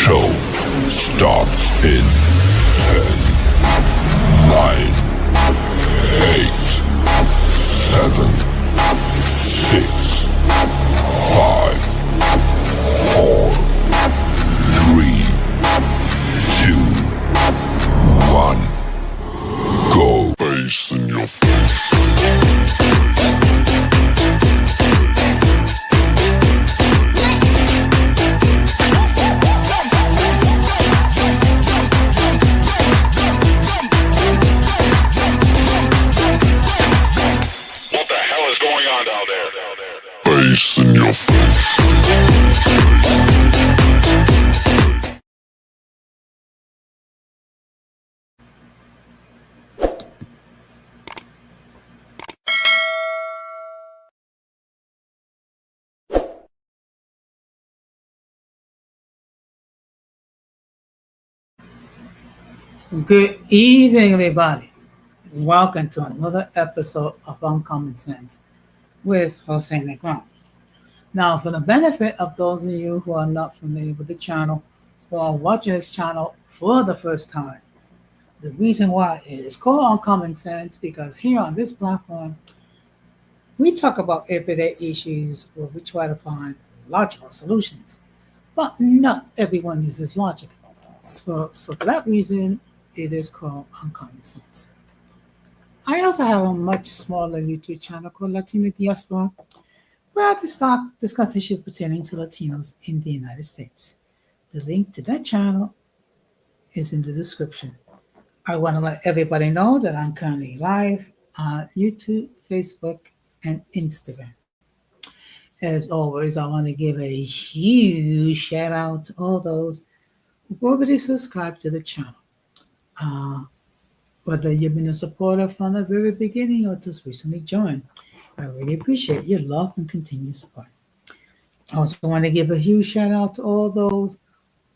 show starts in 10, 9, 8, 7, 6, 5, 4, 3, 2, 1. Go. Face in your face. Face in your face. Good evening, everybody. Welcome to another episode of Uncommon Sense with Jose Negron. Now, for the benefit of those of you who are not familiar with the channel or are watching this channel for the first time, the reason why it is called Uncommon Sense because here on this platform, we talk about everyday issues where we try to find logical solutions, but not everyone uses logic. So for that reason, it is called Uncommon Sense. I also have a much smaller YouTube channel called Latina Diaspora, where I discuss issues pertaining to Latinos in the United States. The link to that channel is in the description. I want to let everybody know that I'm currently live on YouTube, Facebook, and Instagram. As always, I want to give a huge shout out to all those who already subscribed to the channel. Whether you've been a supporter from the very beginning or just recently joined, I really appreciate your love and continued support. I also want to give a huge shout out to all those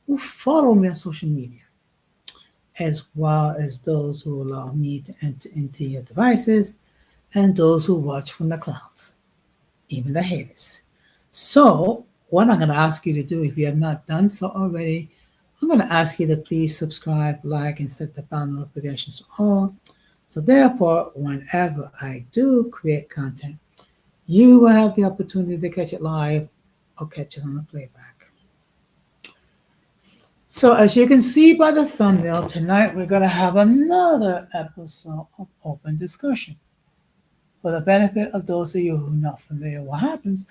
who follow me on social media, as well as those who allow me to enter into your devices and those who watch from the clouds, even the haters. So, what I'm going to ask you to do, if you have not done so already, I'm going to ask you to please subscribe, like, and set the bell notifications on. So therefore, whenever I do create content, you will have the opportunity to catch it live or catch it on the playback. So as you can see by the thumbnail, tonight we're going to have another episode of Open Discussion. For the benefit of those of you who are not familiar with what happens,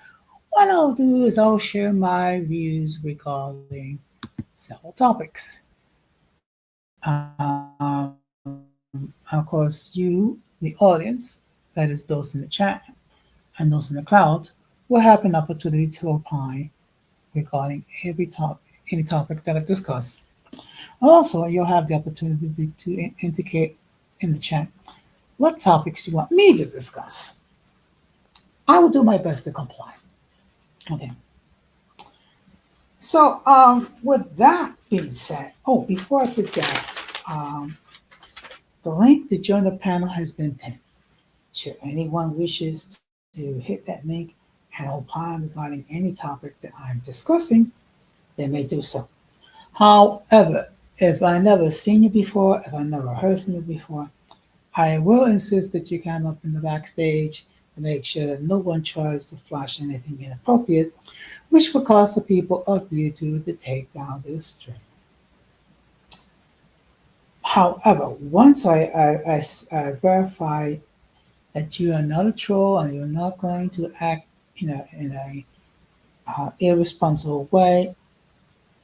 what I'll do is I'll share my views regarding several topics. Of course, you, the audience, that is those in the chat and those in the cloud, will have an opportunity to opine regarding any topic that I discuss. Also, you'll have the opportunity to indicate in the chat what topics you want me to discuss. I will do my best to comply. Okay. So, with that being said, before I forget, the link to join the panel has been pinned. Should anyone wishes to hit that link and opine regarding any topic that I'm discussing, they may do so. However, if I never seen you before, if I never heard from you before, I will insist that you come up in the backstage to make sure that no one tries to flash anything inappropriate, which will cause the people of YouTube to take down this stream. However, once I verify that you are not a troll and you're not going to act in a irresponsible way,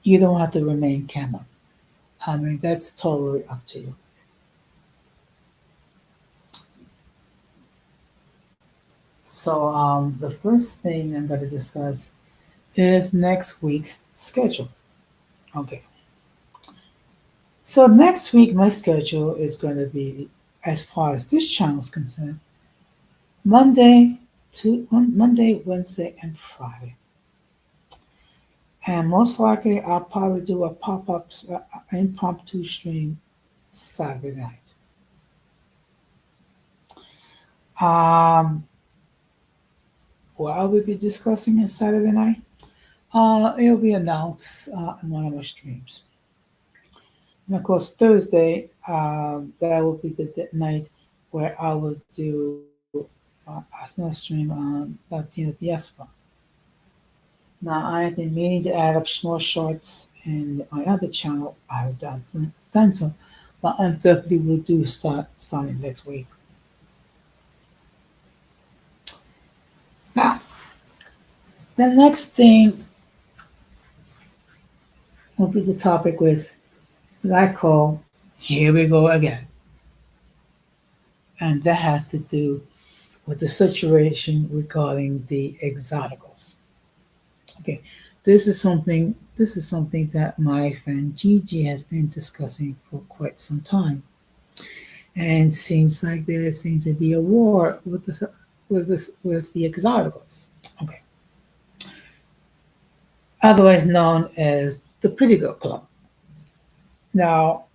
you don't have to remain camera. I mean, that's totally up to you. So the first thing I'm going to discuss is next week's schedule. Okay. So next week, my schedule is going to be, as far as this channel is concerned, Monday, Wednesday, and Friday. And most likely, I'll probably do a pop-up impromptu stream Saturday night. What I will be discussing on Saturday night? It'll be announced in one of our streams. And of course, Thursday, that will be the night where I will do a stream on Latina Diaspora. Now, I have been meaning to add up more shorts in my other channel. I have done so, but undoubtedly we'll do starting next week. Now, the next thing will be the topic with that I call "Here We Go Again," and that has to do with the situation regarding the exoticals. Okay, this is something that my friend Gigi has been discussing for quite some time, and it seems like there seems to be a war with the exoticals. Okay, otherwise known as the Pretty Girl Club. Now,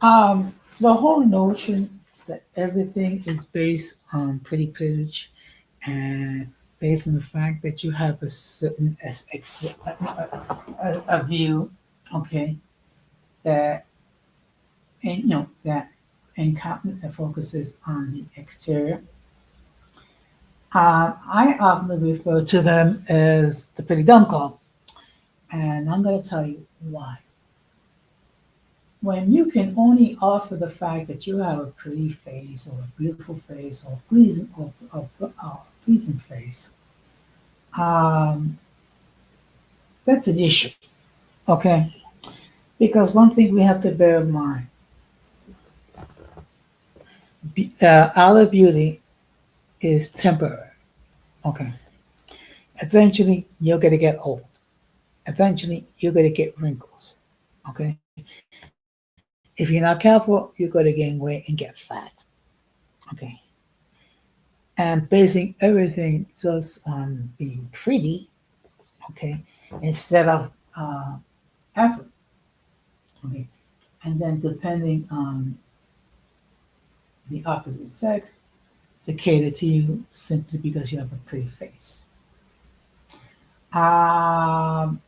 the whole notion that everything is based on pretty privilege and based on the fact that you have a certain a view, okay, that and that encompass that focuses on the exterior. I often refer to them as the pretty dumb club, and I'm going to tell you why. When you can only offer the fact that you have a pretty face or a beautiful face or pleasing face, um, that's an issue, okay? Because one thing we have to bear in mind, outer beauty is temporary, okay? Eventually, you're going to get old. Eventually, you're going to get wrinkles, okay? If you're not careful, you're going to gain weight and get fat, okay? And basing everything just on being pretty, okay, instead of effort, okay? And then depending on the opposite sex, to cater to you simply because you have a pretty face. Um,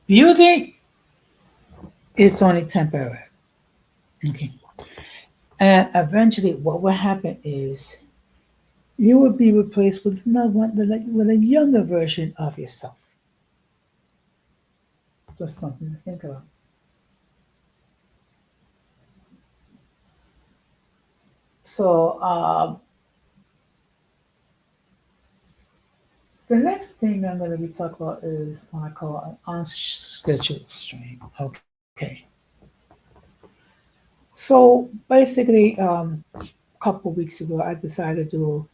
Beauty is only temporary, okay? And eventually, what will happen is you will be replaced with another one, with a younger version of yourself. Just something to think about. So the next thing I'm going to be talking about is what I call an unscheduled stream. Okay. So basically, a couple of weeks ago, I decided to do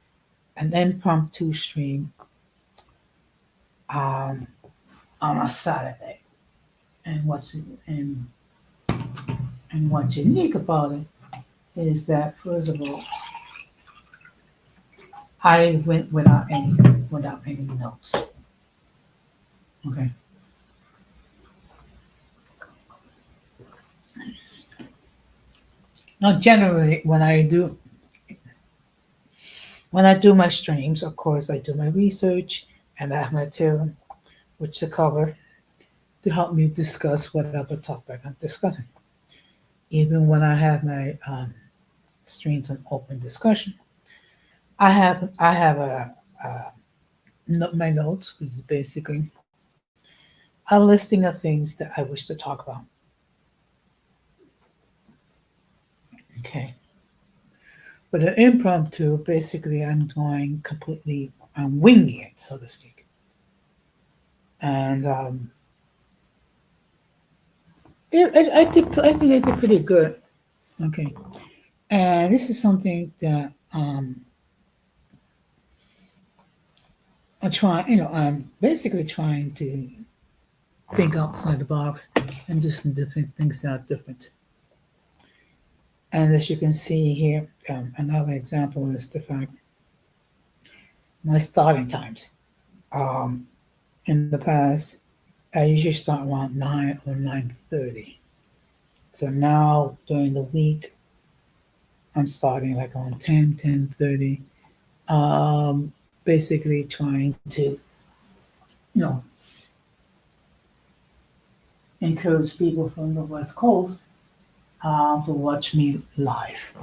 an impromptu stream um, on a Saturday. And what's unique about it is that first of all, I went without any notes. Okay. Now, generally, when I do my streams, of course, I do my research and I have material which to cover to help me discuss whatever topic I'm discussing. Even when I have my streams on open discussion, I have my notes, which is basically a listing of things that I wish to talk about. Okay. But an impromptu, basically, I'm winging it, so to speak. And I think I did pretty good. Okay. And this is something that I'm basically trying to think outside the box and do some different things that are different. And as you can see here, another example is the fact my starting times. Um, in the past, I usually start around 9 or 9:30. So now during the week, I'm starting like on 10, 10:30. Basically trying to you know, encourage people from the West Coast to watch me live.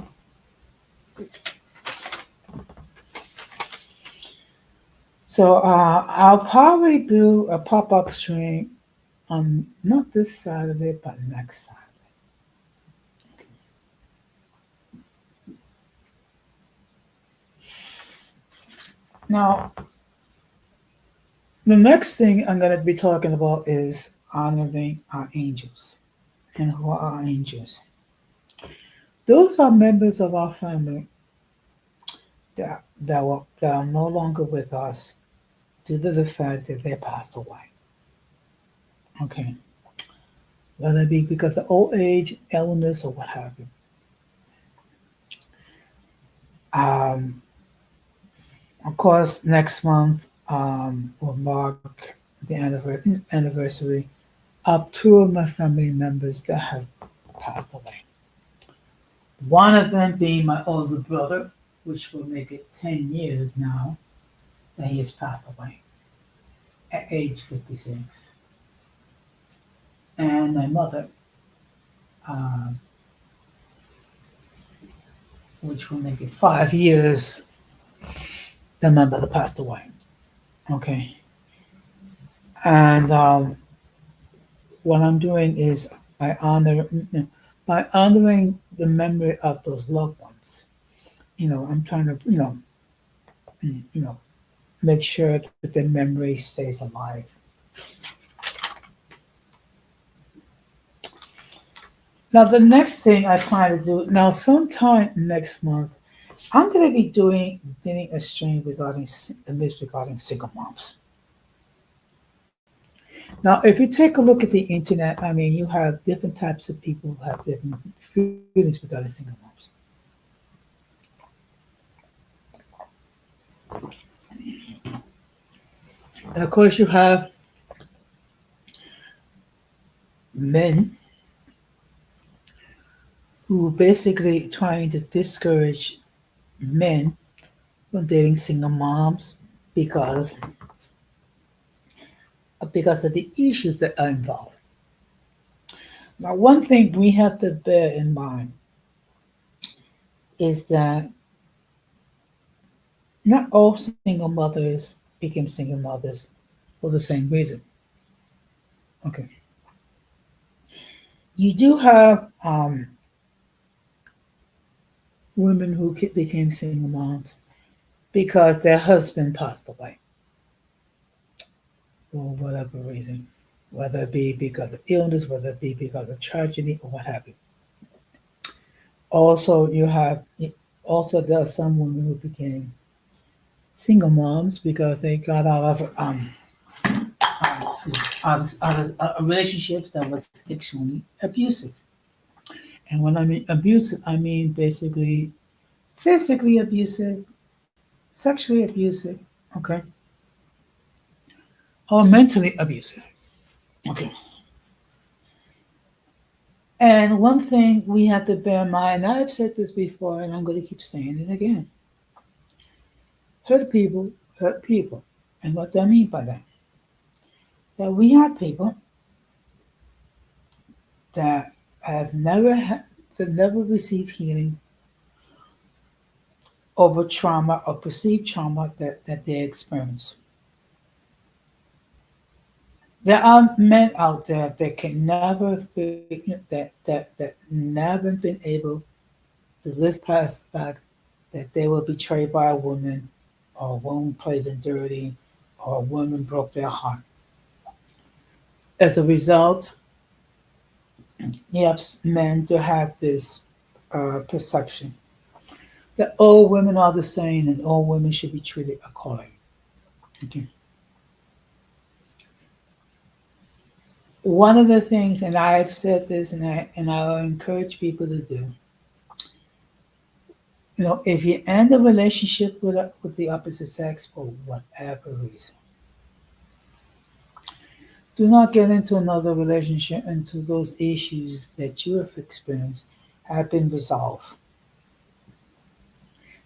So I'll probably do a pop-up stream on not this Saturday, but next Saturday. Now, the next thing I'm going to be talking about is honoring our angels. And who are our angels? Those are members of our family that are no longer with us due to the fact that they passed away. Okay. Whether it be because of old age, illness, or what have you. Um, of course, next month will mark the anniversary of two of my family members that have passed away. One of them being my older brother, which will make it 10 years now that he has passed away at age 56. And my mother, um, which will make it 5 years that my mother passed away. Okay. And what I'm doing is I honor by honoring the memory of those loved ones. I'm trying to make sure that the memory stays alive. Now the next thing I plan to do now sometime next month, I'm going to be doing a stream regarding single moms. Now, if you take a look at the internet, I mean, you have different types of people who have different feelings regarding single moms. And of course, you have men who basically trying to discourage men from dating single moms because of the issues that are involved. Now, one thing we have to bear in mind is that not all single mothers became single mothers for the same reason. Okay. You do have women who became single moms because their husband passed away for whatever reason, whether it be because of illness, whether it be because of tragedy, or what have you. Also, there are some women who became single moms because they got out of relationships that was extremely abusive. And when I mean abusive, I mean basically physically abusive, sexually abusive, okay, or mentally abusive, okay. And one thing we have to bear in mind, I've said this before and I'm going to keep saying it again. Hurt people hurt people. And what do I mean by that? That we have people that have never received healing over trauma or perceived trauma that they experience. There are men out there that can never be, that never been able to live past the fact that they were betrayed by a woman, or a woman played them dirty, or a woman broke their heart. As a result, yes, men do have this perception that all women are the same and all women should be treated accordingly. Okay. One of the things, and I've said this, and I encourage people to do, if you end a relationship with the opposite sex for whatever reason, do not get into another relationship until those issues that you have experienced have been resolved.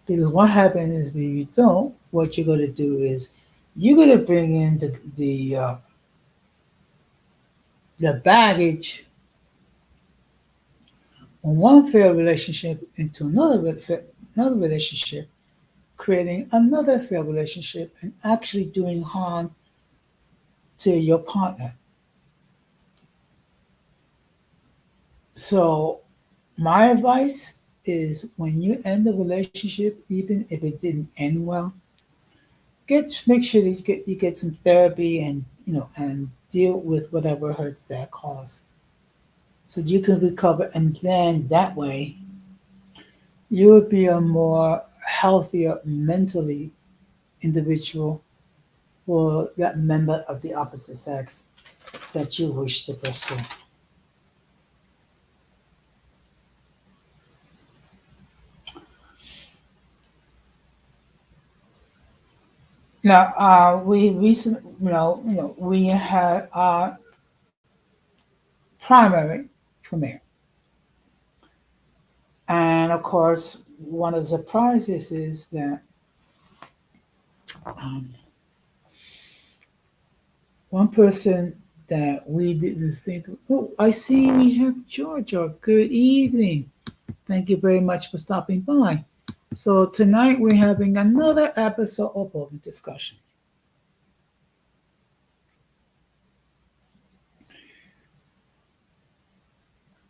Because what happens is when you don't, what you're going to do is you're going to bring in the baggage from one failed relationship into another relationship, creating another failed relationship, and actually doing harm to your partner. So, my advice is when you end a relationship, even if it didn't end well, make sure that you get some therapy and and deal with whatever hurts that cause, so you can recover, and then that way you would be a more healthier mentally individual for that member of the opposite sex that you wish to pursue. Now, we recently, we had our primary premiere, and of course, one of the surprises is that um, one person that we didn't think. Oh, I see we have Georgia. Good evening. Thank you very much for stopping by. So tonight we're having another episode of Open Discussion.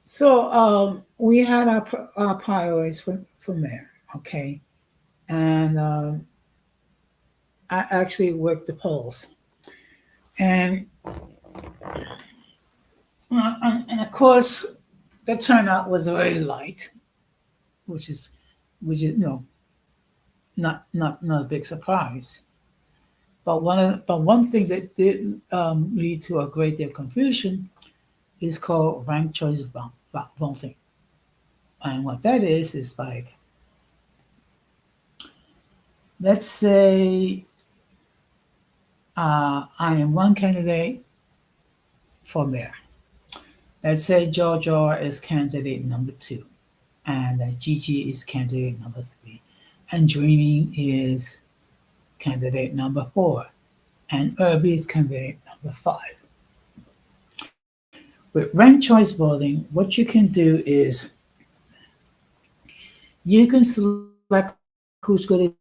So we had our priorities from there, okay, and I actually worked the polls, and and of course the turnout was very light, which is not a big surprise. But one thing that did lead to a great deal of confusion is called ranked choice voting, and what that is like, let's say I am one candidate for mayor. Let's say Georgia is candidate number two, and Gigi is candidate number three, and Dreaming is candidate number four, and Irby is candidate number five. With ranked choice voting, what you can do is you can select who's going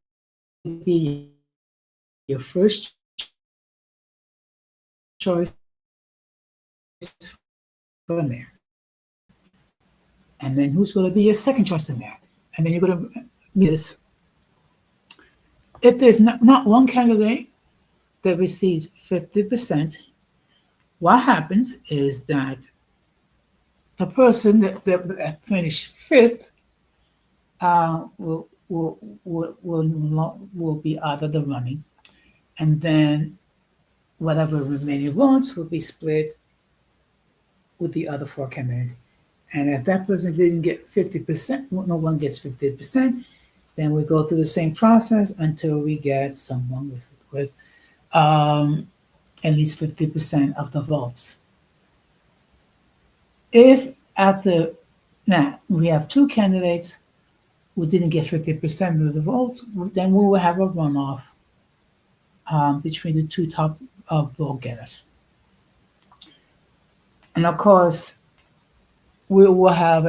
to be your first choice for mayor, and then who's going to be your second choice for mayor, and then you're going to miss. If there's not one candidate that receives 50%, what happens is that the person that finished fifth will be out of the running, and then whatever remaining votes will be split with the other four candidates. And if that person didn't get 50%, no one gets 50%, then we go through the same process until we get someone with at least 50% of the votes. If after now we have two candidates who didn't get 50% of the votes, then we will have a runoff between the two top vote getters. And of course, we will have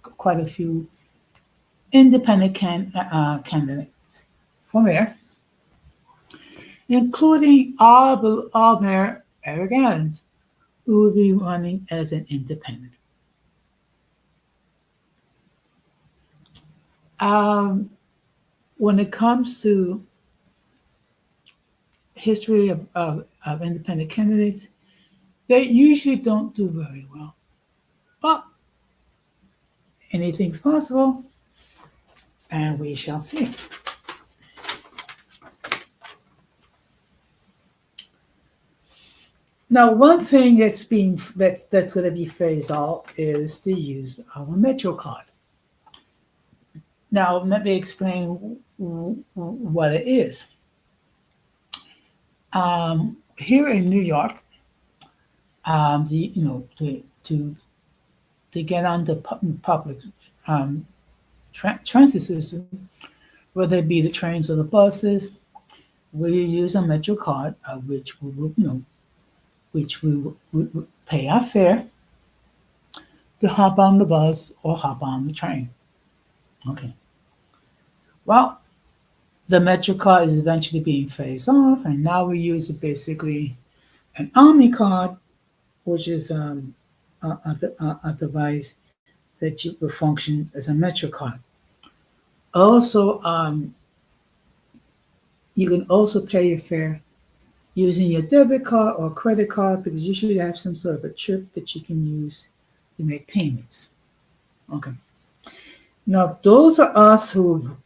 quite a few independent candidates for mayor, including our mayor, Eric Adams, who will be running as an independent. When it comes to history of independent candidates, they usually don't do very well. But anything's possible, and we shall see. Now, one thing that's going to be phased out is the use of a Metro card. Now, let me explain what it is. Here in New York, to get on the public transit system, whether it be the trains or the buses, we use a Metro card, which we will, which we pay our fare to hop on the bus or hop on the train. Okay. Well, the Metro card is eventually being phased off, and now we use basically an Omni card, which is a device that will function as a Metro card. Also, you can also pay your fare using your debit card or credit card because you should have some sort of a chip that you can use to make payments. Okay. Now, those are us who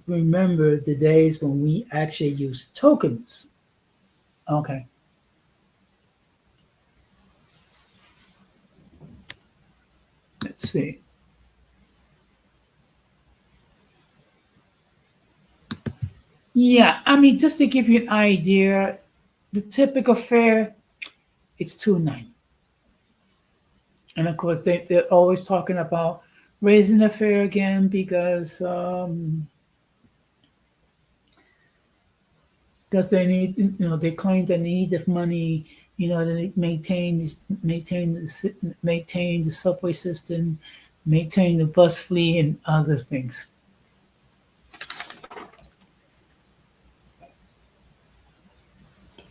remember the days when we actually used tokens. Okay. Let's see. Yeah, I mean, just to give you an idea, the typical fare, it's $2.90. And of course, they're always talking about raising the fare again because they need, they claim the need of money, to maintain the subway system, maintain the bus fleet, and other things.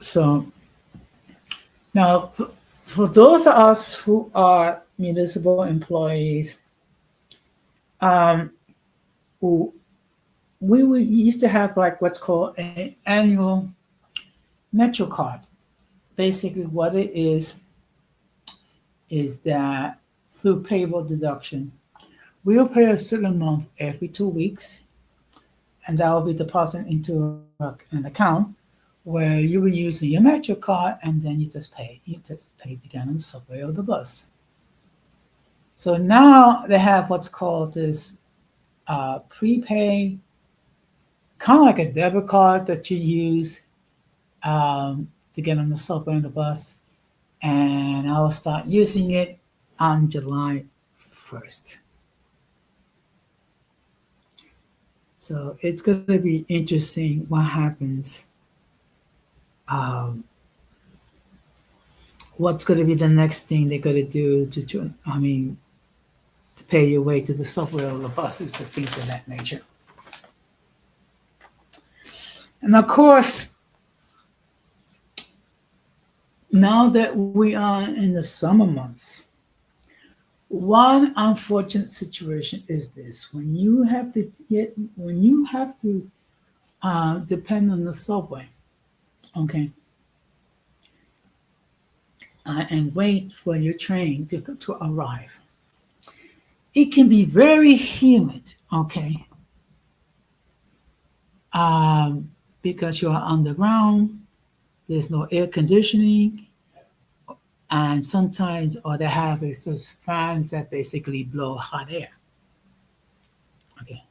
So now, for those of us who are municipal employees, who we used to have like what's called an annual Metro card. Basically, what it is that through payroll deduction, we'll pay a certain amount every 2 weeks, and that will be deposited into an account where you will use your Metro card, and then you just pay to get on the subway or the bus. So now they have what's called this prepay, kind of like a debit card that you use to get on the subway and the bus, and I will start using it on July 1st. So it's going to be interesting what happens. What's going to be the next thing they're going to do to pay your way to the subway or the buses and things of that nature. And of course, now that we are in the summer months, one unfortunate situation is this: when you have to depend on the subway, okay, and wait for your train to arrive. It can be very humid, okay, because you are underground. There's no air conditioning, and sometimes all they have is those fans that basically blow hot air. Okay.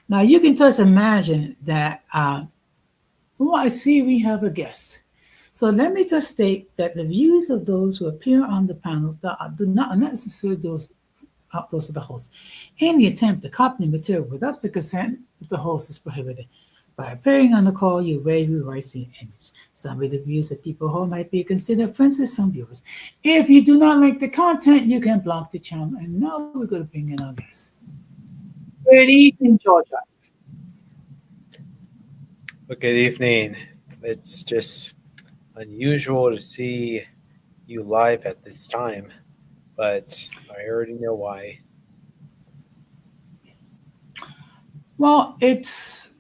Now you can just imagine that. I see we have a guest. So let me just state that the views of those who appear on the panel do not necessarily those of the host. Any attempt to copy material without the consent of the host is prohibited. By appearing on the call, you waive your rights to your image. Some of the views that people hold might be considered offensive to some viewers. If you do not like the content, you can block the channel. And now we're going to bring in our guest. Good evening, Georgia. Well, good evening. It's just unusual to see you live at this time, but I already know why. Well, it's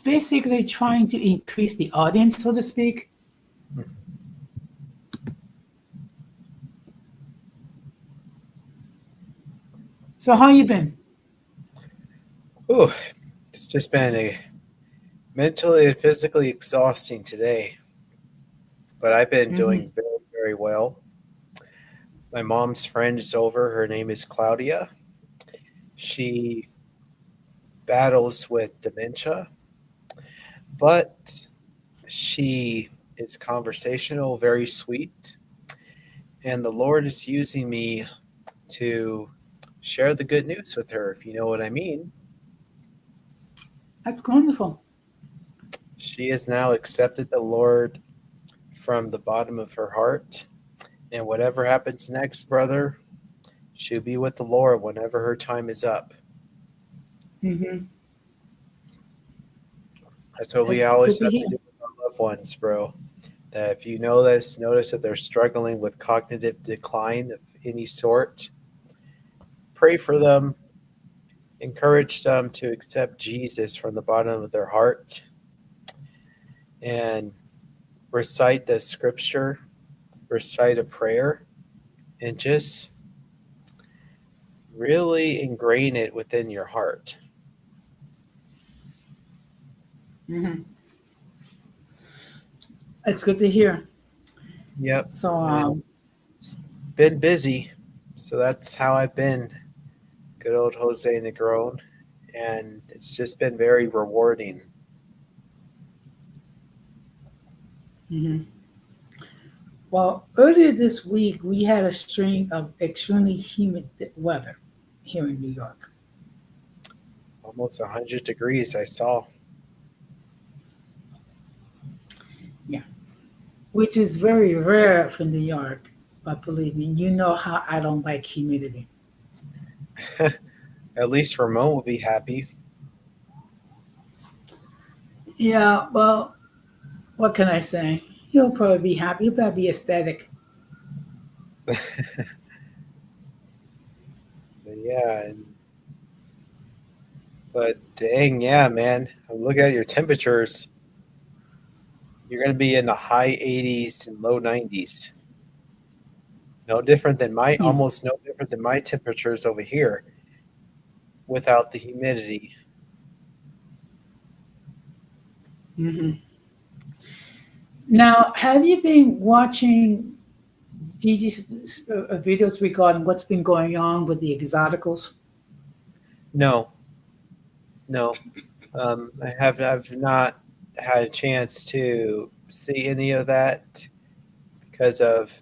basically trying to increase the audience, so to speak. So how you been? Oh, it's just been a mentally and physically exhausting today, but I've been doing very, very well. My mom's friend is over. Her name is Claudia. She battles with dementia, but she is conversational, very sweet, and the Lord is using me to share the good news with her, if you know what I mean. That's wonderful. She has now accepted the Lord from the bottom of her heart. And whatever happens next, brother, she'll be with the Lord whenever her time is up. Hmm. That's what we That's good always to have hear. to do with our loved ones, bro. That if you know this, notice that they're struggling with cognitive decline of any sort, pray for them, encourage them to accept Jesus from the bottom of their heart, and recite the scripture, recite a prayer, and just really ingrain it within your heart. Hmm. It's good to hear. Yep. So, And it's been busy. So that's how I've been, good old Jose Negron. And it's just been very rewarding. mhm. Well, earlier this week we had a string of extremely humid weather here in New York. Almost 100 degrees, I saw. Yeah, which is very rare for New York. But believe me, you know how I don't like humidity. At least Ramon will be happy. Yeah, well, what can I say? He'll probably be happy. He'll probably be ecstatic. But yeah, but dang, yeah, man. Look at your temperatures. You're going to be in the high 80s and low 90s. No different than Yeah. almost no different than my temperatures over here without the humidity. Hmm. Now, have you been watching Gigi's videos regarding what's been going on with the exoticals? No, no. I've not had a chance to see any of that because of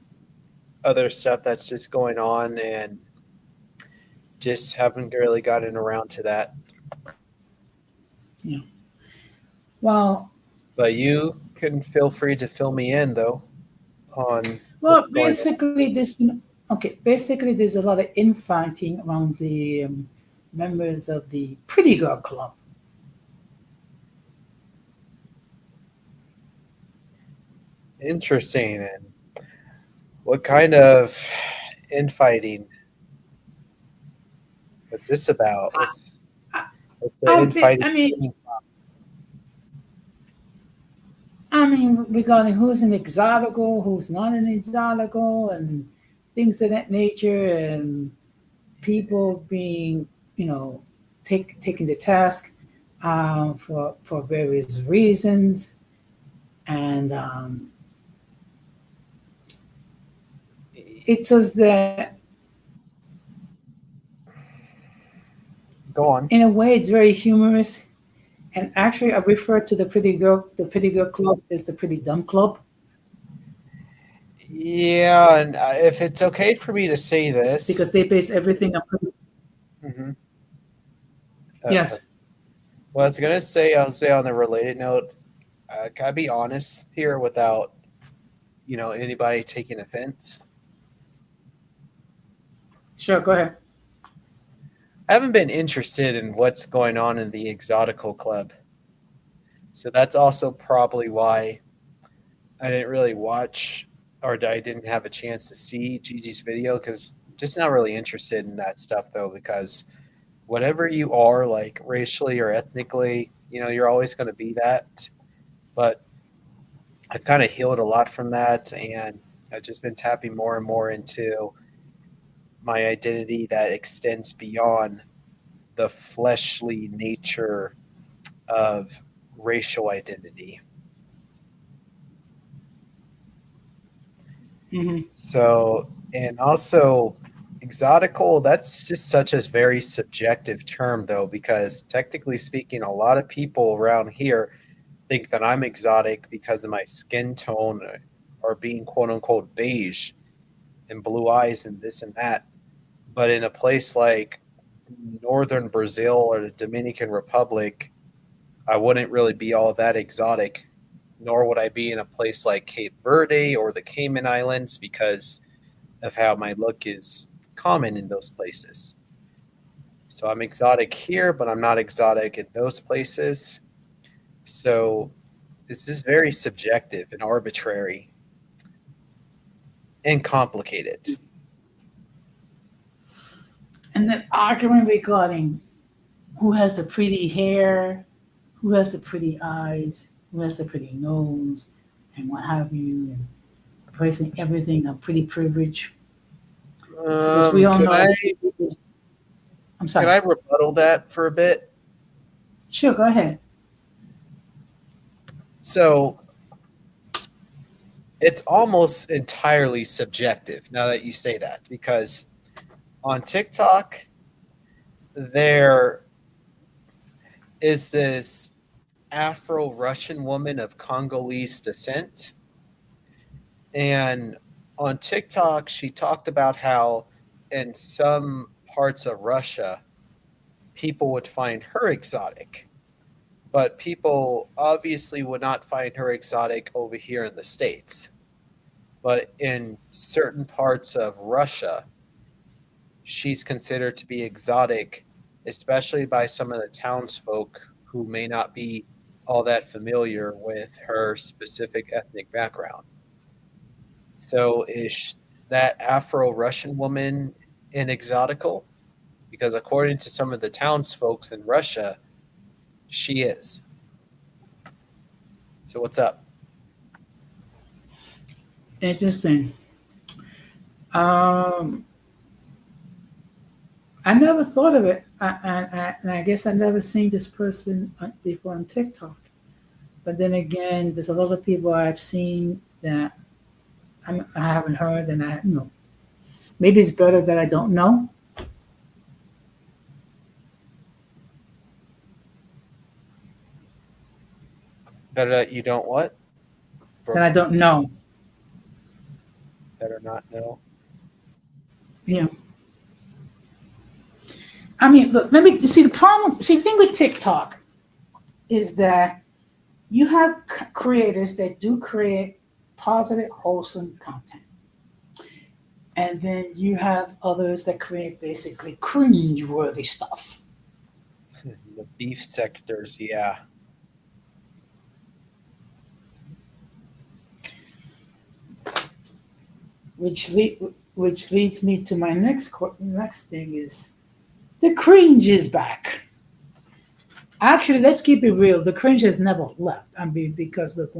other stuff that's just going on and just haven't really gotten around to that. Yeah. Well, But you can feel free to fill me in though on what's well, going on. basically, this okay. Basically, there's a lot of infighting among the members of the Pretty Girl Club. Interesting. And what kind of infighting was this about? I, What's the infighting I mean, stemming regarding who's an exotical, who's not an exotical, and things of that nature, and people being, you know, taking the task for various reasons, and it says that Go on. in a way it's very humorous. And actually, I refer to the Pretty Girl Club as the Pretty Dumb Club Yeah, and if it's okay for me to say because this, they base everything on pretty. hmm Yes, well, I was gonna say, I'll say on a related note, gotta be honest here without anybody taking offense. sure, go ahead. I haven't been interested in what's going on in the Exotical Club, so that's also probably why I didn't really watch or I didn't have a chance to see Gigi's video because just not really interested in that stuff though because whatever you are like racially or ethnically, you're always going to be that. But I've kind of healed a lot from that and I've just been tapping more and more into my identity that extends beyond the fleshly nature of racial identity. Hmm. So, and also exotical, that's just such a very subjective term though, because technically speaking, a lot of people around here think that I'm exotic because of my skin tone or being quote unquote beige and blue eyes and this and that. But in a place like northern Brazil or the Dominican Republic, I wouldn't really be all that exotic, nor would I be in a place like Cape Verde or the Cayman Islands because of how my look is common in those places. So I'm exotic here, but I'm not exotic in those places. So this is very subjective and arbitrary and complicated. And then argument regarding who has the pretty hair, who has the pretty eyes, who has the pretty nose, and what have you, and placing everything on pretty privilege. Because we all Could know. I I'm could sorry. I rebuttal that for a bit? Sure, go ahead. So it's almost entirely subjective now that you say that, because on TikTok there is this Afro-Russian woman of Congolese descent, and on TikTok she talked about how in some parts of Russia people would find her exotic, but people obviously would not find her exotic over here in the States. But in certain parts of Russia, she's considered to be exotic, especially by some of the townsfolk who may not be all that familiar with her specific ethnic background. So is that Afro-Russian woman an exotical? Because according to some of the townsfolks in Russia, she is. So what's up? Interesting. Um, I never thought of it, and I guess I never seen this person before on TikTok. But then again, there's a lot of people I've seen that I haven't heard, and I know maybe it's better that I don't know. Better that you don't what? That I don't know. Better not know. Yeah. I mean, look. Let me see the problem. See, the thing with TikTok is that you have creators that do create positive, wholesome content. And then you have others that create basically cringe-worthy stuff. The beef sectors, yeah. Which leads me to my next thing is the cringe is back. Actually, let's keep it real. The cringe has never left. I mean, because look,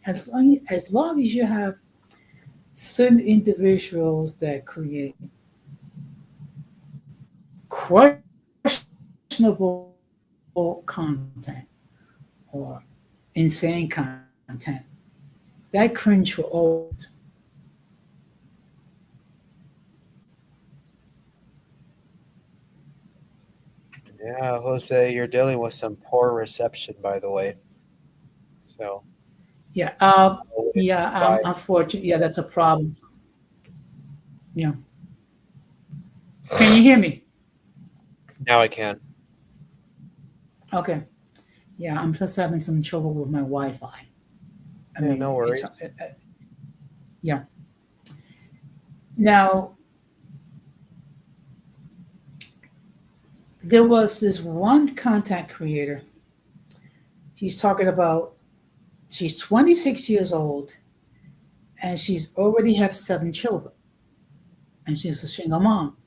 as long as you have certain individuals that create questionable content or insane content, that cringe will always. Yeah, Jose, you're dealing with some poor reception, by the way. So, Yeah, bye. unfortunately, yeah, that's a problem. Yeah, can you hear me? Now I can. Okay. Yeah, I'm just having some trouble with my Wi-Fi. I Yeah, mean, no worries. yeah. Now, there was this one content creator. She's talking about she's 26 years old and she's already have 7 children and she's a single mom.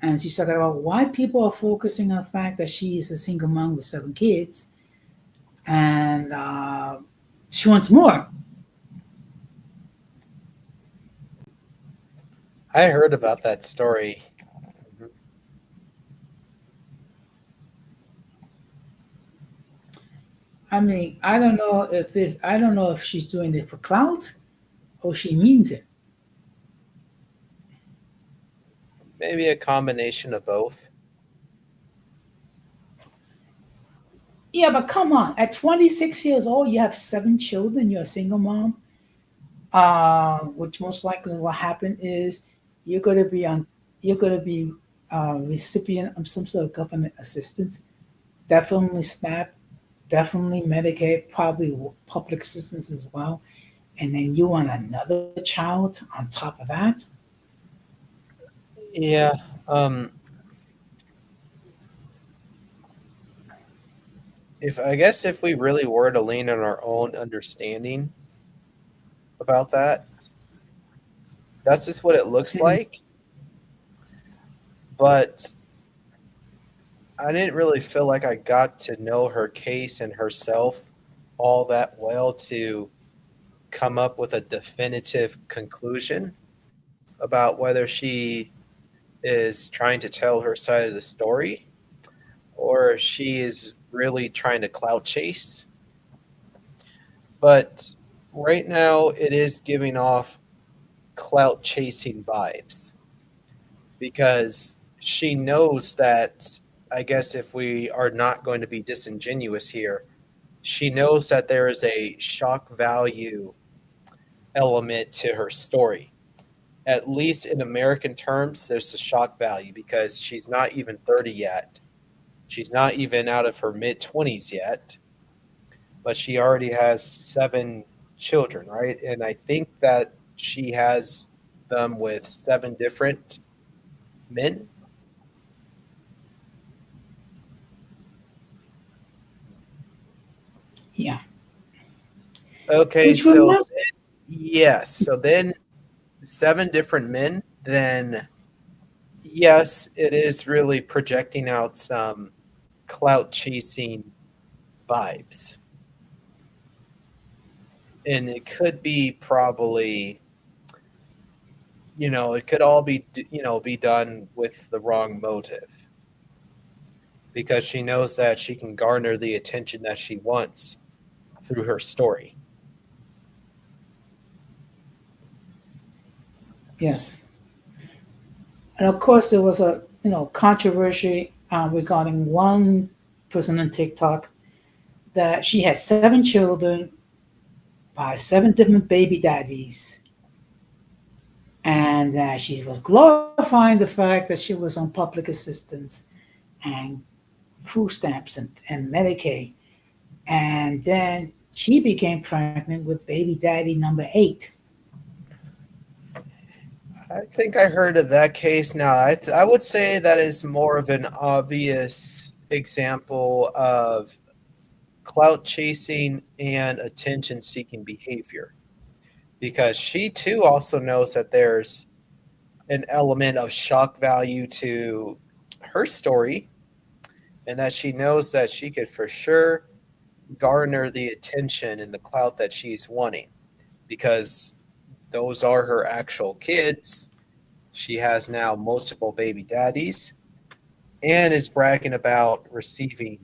And she's talking about why people are focusing on the fact that she is a single mom with 7 kids and she wants more. I heard about that story. I mean, I don't know if she's doing it for clout or she means it. Maybe a combination of both. Yeah, but come on. At 26 years old, you have 7 children, you're a single mom. Which most likely will happen is you're going to be on, you're going to be recipient of some sort of government assistance. definitely SNAP, definitely Medicaid, probably public assistance as well. And then you want another child on top of that? Yeah. If I guess if we really were to lean on our own understanding about that, that's just what it looks Mhm. like. But I didn't really feel like I got to know her case and herself all that well to come up with a definitive conclusion about whether she is trying to tell her side of the story or if she is really trying to clout chase. But right now, it is giving off clout chasing vibes because she knows that, I guess, if we are not going to be disingenuous here, she knows that there is a shock value element to her story. At least in American terms, there's a shock value because she's not even 30 yet. She's not even out of her mid 20s yet, but she already has 7 children, right? And I think that she has them with 7 different men. Yeah. Okay, Which so reminds yes, so then 7 different men, then yes, it is really projecting out some clout chasing vibes. And it could be probably, it could all be, be done with the wrong motive because she knows that she can garner the attention that she wants through her story. yes. And of course, there was a controversy regarding one person on TikTok that she had 7 children by 7 different baby daddies, and that she was glorifying the fact that she was on public assistance and food stamps and Medicaid, and then she became pregnant with baby daddy number 8. I think I heard of that case now. I would say that is more of an obvious example of clout chasing and attention seeking behavior because she too also knows that there's an element of shock value to her story and that she knows that she could for sure garner the attention and the clout that she's wanting because those are her actual kids. She has now multiple baby daddies and is bragging about receiving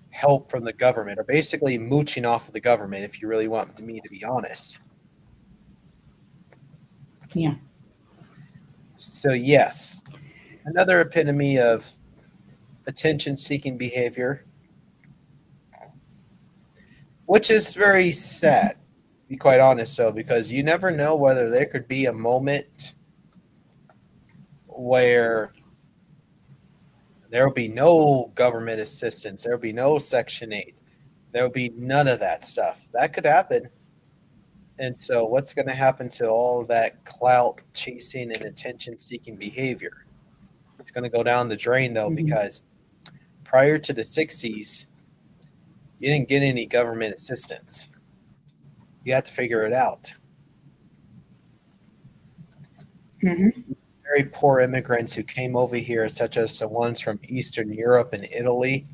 help from the government or basically mooching off of the government, if you really want me to be honest. Yeah. So, yes, another epitome of attention seeking behavior, which is very sad, to be quite honest, though, because you never know whether there could be a moment where there will be no government assistance, there will be no Section 8, there will be none of that stuff. That could happen. And so, what's going to happen to all of that clout chasing and attention seeking behavior? It's going to go down the drain, though, Mhm. because prior to the 60s, you didn't get any government assistance. You had to figure it out. Mhm. Very poor immigrants who came over here, such as the ones from Eastern Europe and Italy,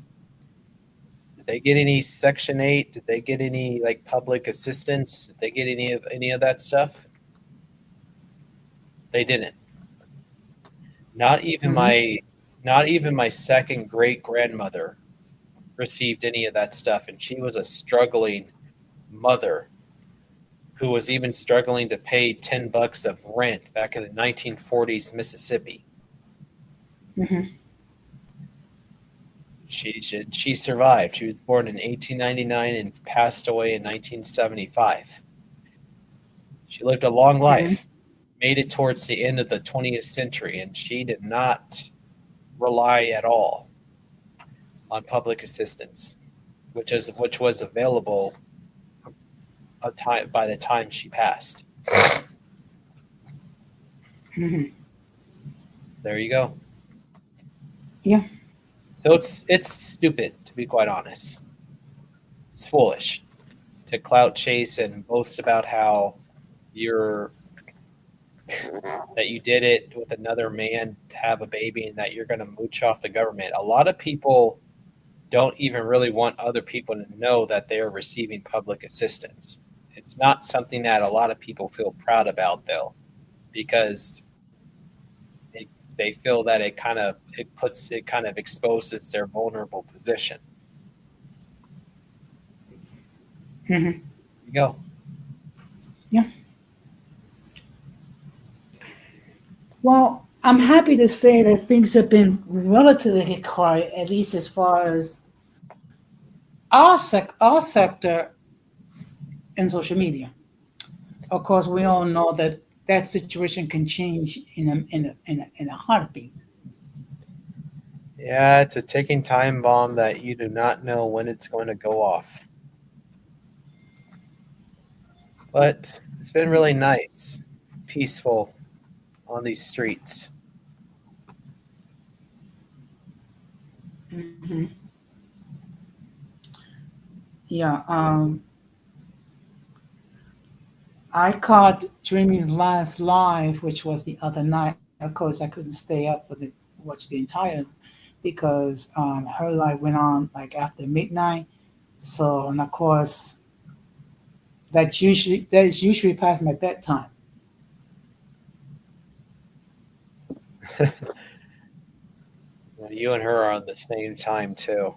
did they get any Section 8? Did they get any like public assistance? Did they get any of that stuff? They didn't. Not even Mhm. my second great grandmother received any of that stuff, and she was a struggling mother who was even struggling to pay $10 of rent back in the 1940s Mississippi. Mhm. She survived. She was born in 1899 and passed away in 1975. She lived a long Mhm. life, made it towards the end of the 20th century, and she did not rely at all on public assistance, which was available by the time she passed. Mhm. There you go. Yeah. So it's stupid, to be quite honest. It's foolish to clout chase and boast about how you're that you did it with another man to have a baby and that you're going to mooch off the government. A lot of people don't even really want other people to know that they're receiving public assistance. It's not something that a lot of people feel proud about, though, because they feel that it kind of exposes their vulnerable position. Mhm. There you go. Yeah. Well, I'm happy to say that things have been relatively quiet, at least as far as our sector in social media. Of course, we all know that that situation can change in a heartbeat. Yeah, it's a ticking time bomb that you do not know when it's going to go off. But it's been really nice, peaceful on these streets. Hmm. Yeah. I caught Dreamy's last live, which was the other night. Of course, I couldn't stay up for the watch the entire because her live went on like after midnight. So, and of course, that is usually past my bedtime. You and her are on the same time too.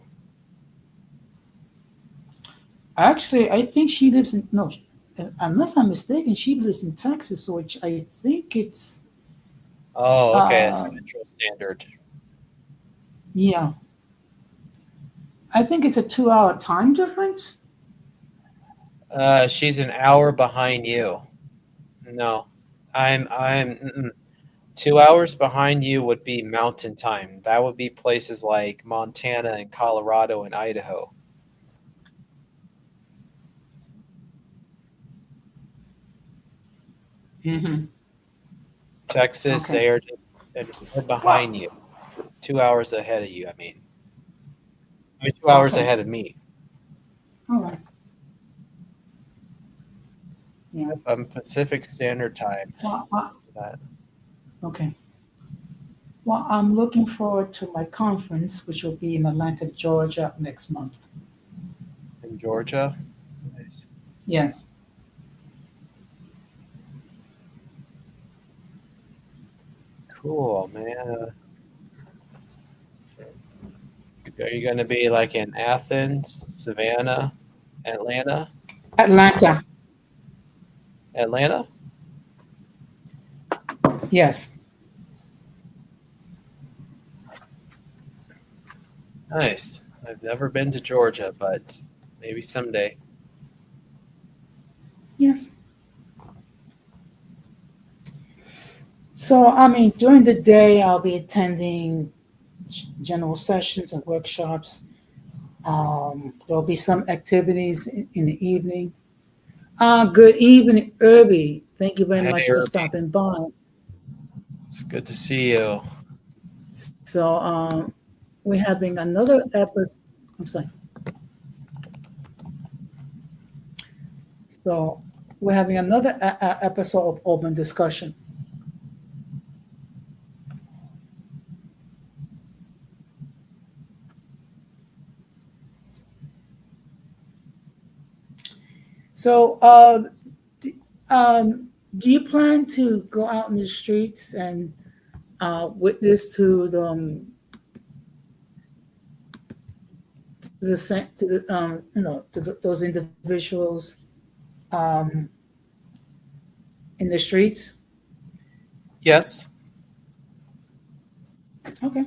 Actually, I think she lives in no, unless I'm mistaken, she lives in Texas, which I think it's Oh, okay, it's uh Central Standard. yeah, I think it's a 2 hour time difference. She's an hour behind you. No, I'm 2 hours behind you would be mountain time. That would be places like Montana and Colorado and Idaho. Hmm. Texas, Okay. they are just an hour Well, behind you. 2 hours ahead of you, I mean 2 hours okay. ahead of me. All right. Yeah. I'm Pacific Standard Time. Well, That okay. Well, I'm looking forward to my conference, which will be in Atlanta, Georgia next month. in Georgia. Nice. Yes. Cool, man. Are you going to be like in Athens, Savannah, Atlanta? Atlanta. Atlanta? Yes. Nice. I've never been to Georgia, but maybe someday. Yes. So, I mean, during the day, I'll be attending general sessions and workshops. There'll be some activities in the evening. Good evening, Irby. Thank you very Hey, much for Irby. stopping by. It's good to see you. So, we're having another episode. I'm sorry. So, we're having another episode of open discussion. So, do you plan to go out in the streets and witness to the those individuals um, in the streets? Yes. Okay,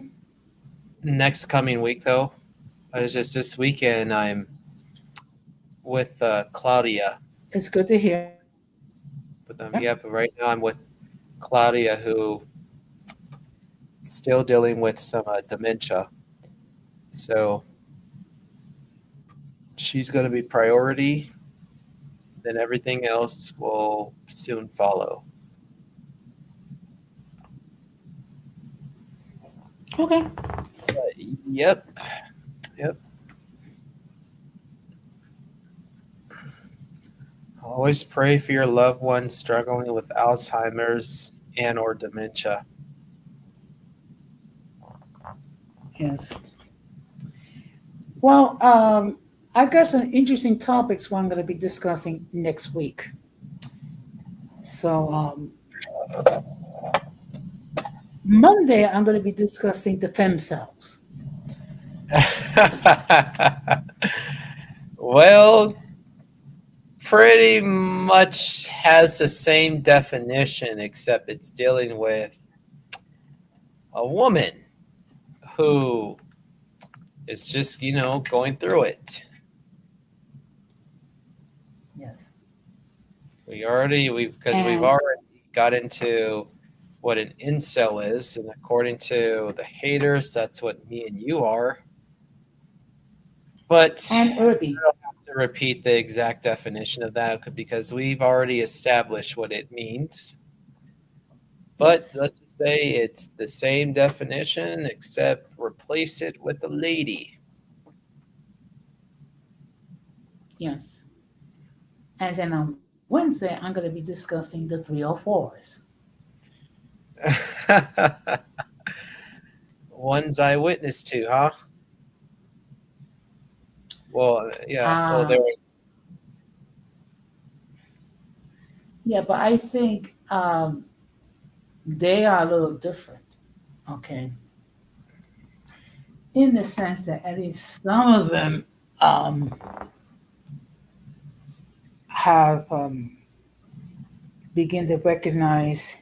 Next coming week, though, it's just this weekend. I'm with Claudia. it's good to hear. But right now I'm with Claudia, who is still dealing with some dementia. So she's going to be priority, then everything else will soon follow. Okay. Yep. Yep. Always pray for your loved ones struggling with Alzheimer's and or dementia. Yes. Well, I got some interesting topics what I'm going to be discussing next week. So Monday, I'm going to be discussing the fem cells. Well, pretty much has the same definition, except it's dealing with a woman who is just, going through it. Yes. We've already got into what an incel is, and according to the haters, that's what me and you are. But And Irby. I don't have to repeat the exact definition of that because we've already established what it means. But Yes. let's just say it's the same definition, except replace it with a lady. Yes. And then on Wednesday, I'm going to be discussing the 304s. Ones I witnessed to, huh? Well, yeah. Well, Yeah, but I think they are a little different, okay? In the sense that at least some of them have begin to recognize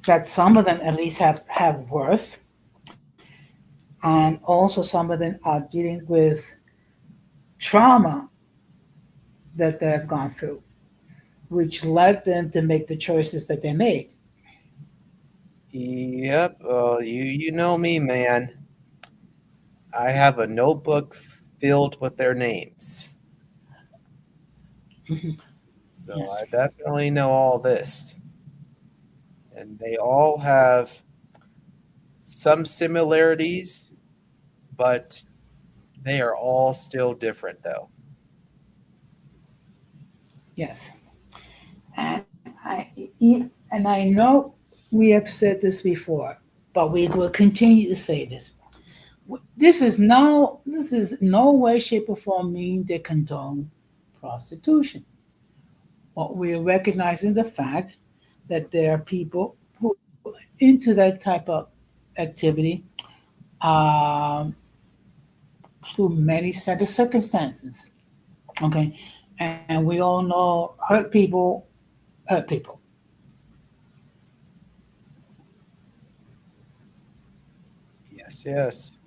that some of them at least have worth, and also some of them are dealing with trauma that they've gone through, which led them to make the choices that they made. Yep. You know me, man. I have a notebook filled with their names. So Yes. I definitely know all this. And they all have some similarities, but they are all still different, though. Yes. And I know we have said this before, but we will continue to say this. This is no way, shape, or form mean they condone prostitution. But we're recognizing the fact that there are people who are into that type of activity through many set of circumstances. Okay, and we all know hurt people hurt people. Yes, yes.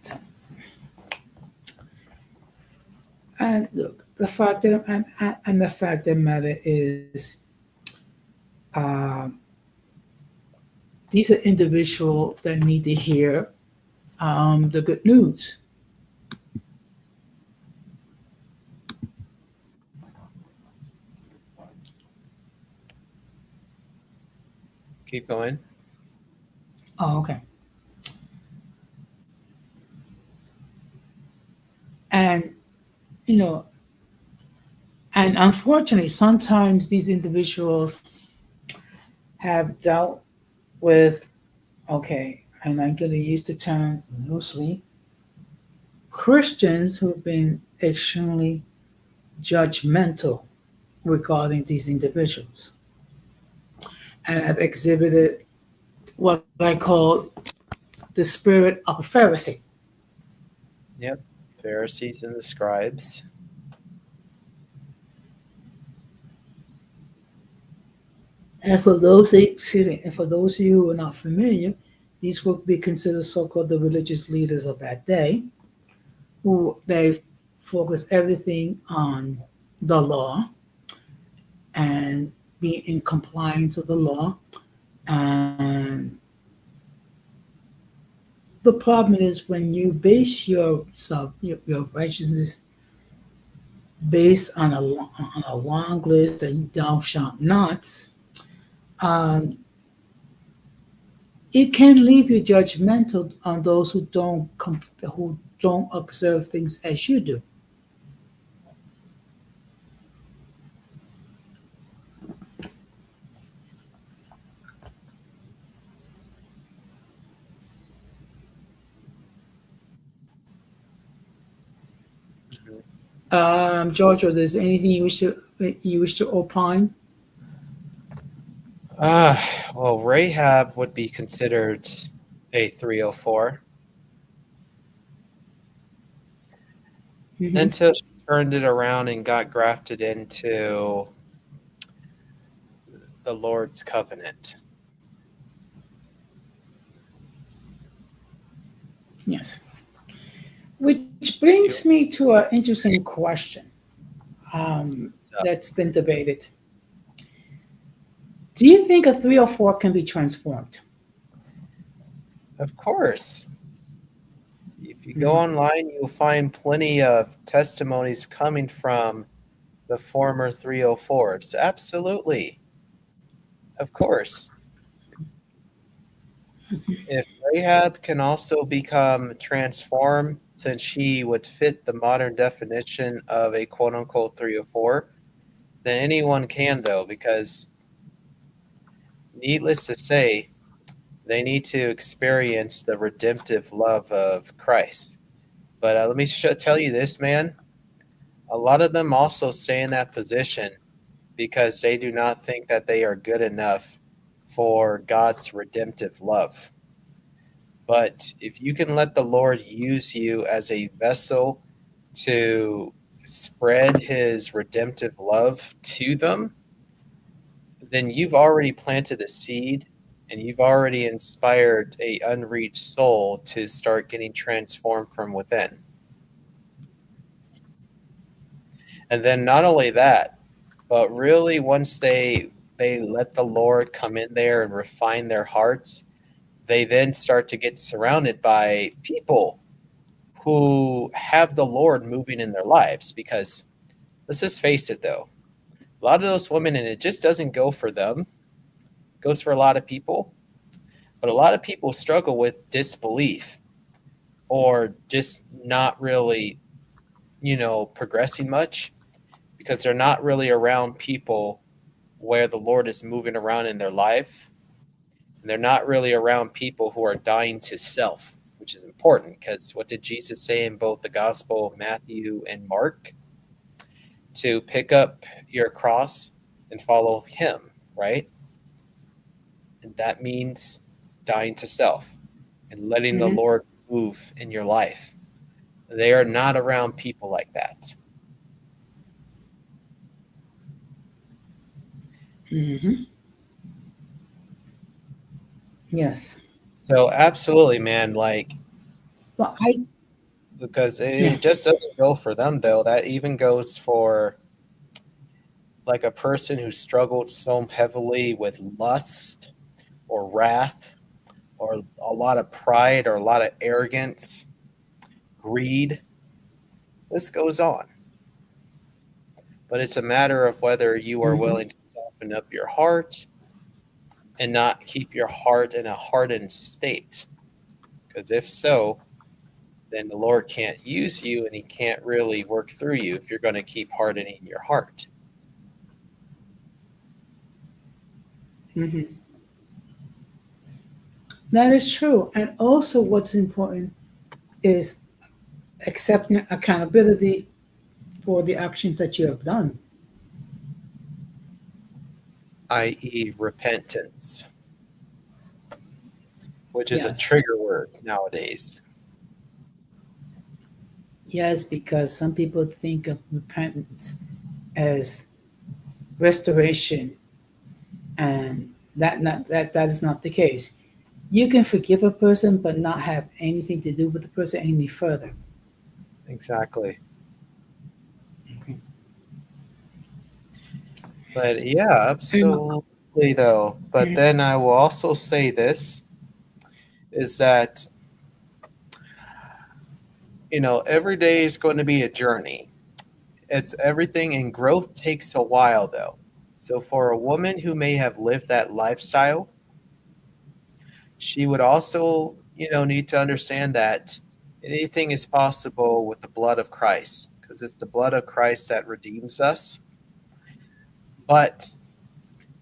So, and look, the fact that and the fact of the matter is, um, these are individuals that need to hear the good news. Keep going. Oh, okay. And you know, and unfortunately, sometimes these individuals have dealt with, okay, and I'm going to use the term loosely, Christians who've been extremely judgmental regarding these individuals and have exhibited what I call the spirit of a Pharisee. Yep. Pharisees and the scribes. And for those of you who are not familiar, these would be considered so-called the religious leaders of that day, who they focus everything on the law and be in compliance with the law And the problem is when you base your righteousness based on a long list and thou shalt nots, um, it can leave you judgmental on those who don't observe things as you do. Mhm. Georgia, is there anything you wish to opine? Well, Rahab would be considered a 304 Hmm. until she turned it around and got grafted into the Lord's covenant. Yes. Which brings me to an interesting question that's been debated. Do you think a 304 can be transformed? Of course, if you go Mhm. online, you'll find plenty of testimonies coming from the former 304s. Absolutely. Of course. If Rahab can also become transformed, since she would fit the modern definition of a quote unquote 304, then anyone can, though, because needless to say, they need to experience the redemptive love of Christ. But let me tell you this, man. A lot of them also stay in that position because they do not think that they are good enough for God's redemptive love. But if you can let the Lord use you as a vessel to spread his redemptive love to them, then you've already planted a seed and you've already inspired a unreached soul to start getting transformed from within. And then not only that, but really once they let the Lord come in there and refine their hearts, they then start to get surrounded by people who have the Lord moving in their lives. Because let's just face it, though, a lot of those women, and it just doesn't go for them, it goes for a lot of people, but a lot of people struggle with disbelief or just not really, progressing much because they're not really around people where the Lord is moving around in their life. And they're not really around people who are dying to self, which is important because what did Jesus say in both the Gospel of Matthew and Mark? To pick up your cross and follow him, right? And that means dying to self and letting the Hmm. Lord move in your life. They are not around people like that. Hmm. Yes. So absolutely, man, like Well, I because yeah. it just doesn't go for them though. That even goes for like a person who struggled so heavily with lust or wrath or a lot of pride or a lot of arrogance, greed. This goes on. But it's a matter of whether you are Hmm. willing to soften up your heart and not keep your heart in a hardened state. Because if so, then the Lord can't use you and he can't really work through you if you're going to keep hardening your heart. Hmm. That is true. And also, what's important is accepting accountability for the actions that you have done. I.e., repentance, which is a Yes. trigger word nowadays. Yes, because some people think of repentance as restoration, and that is not the case. You can forgive a person, but not have anything to do with the person any further. Exactly. Okay. But yeah, And absolutely. Absolutely, though. But then I will also say this is that, every day is going to be a journey. It's everything, and growth takes a while, though. So for a woman who may have lived that lifestyle, she would also, need to understand that anything is possible with the blood of Christ, because it's the blood of Christ that redeems us. But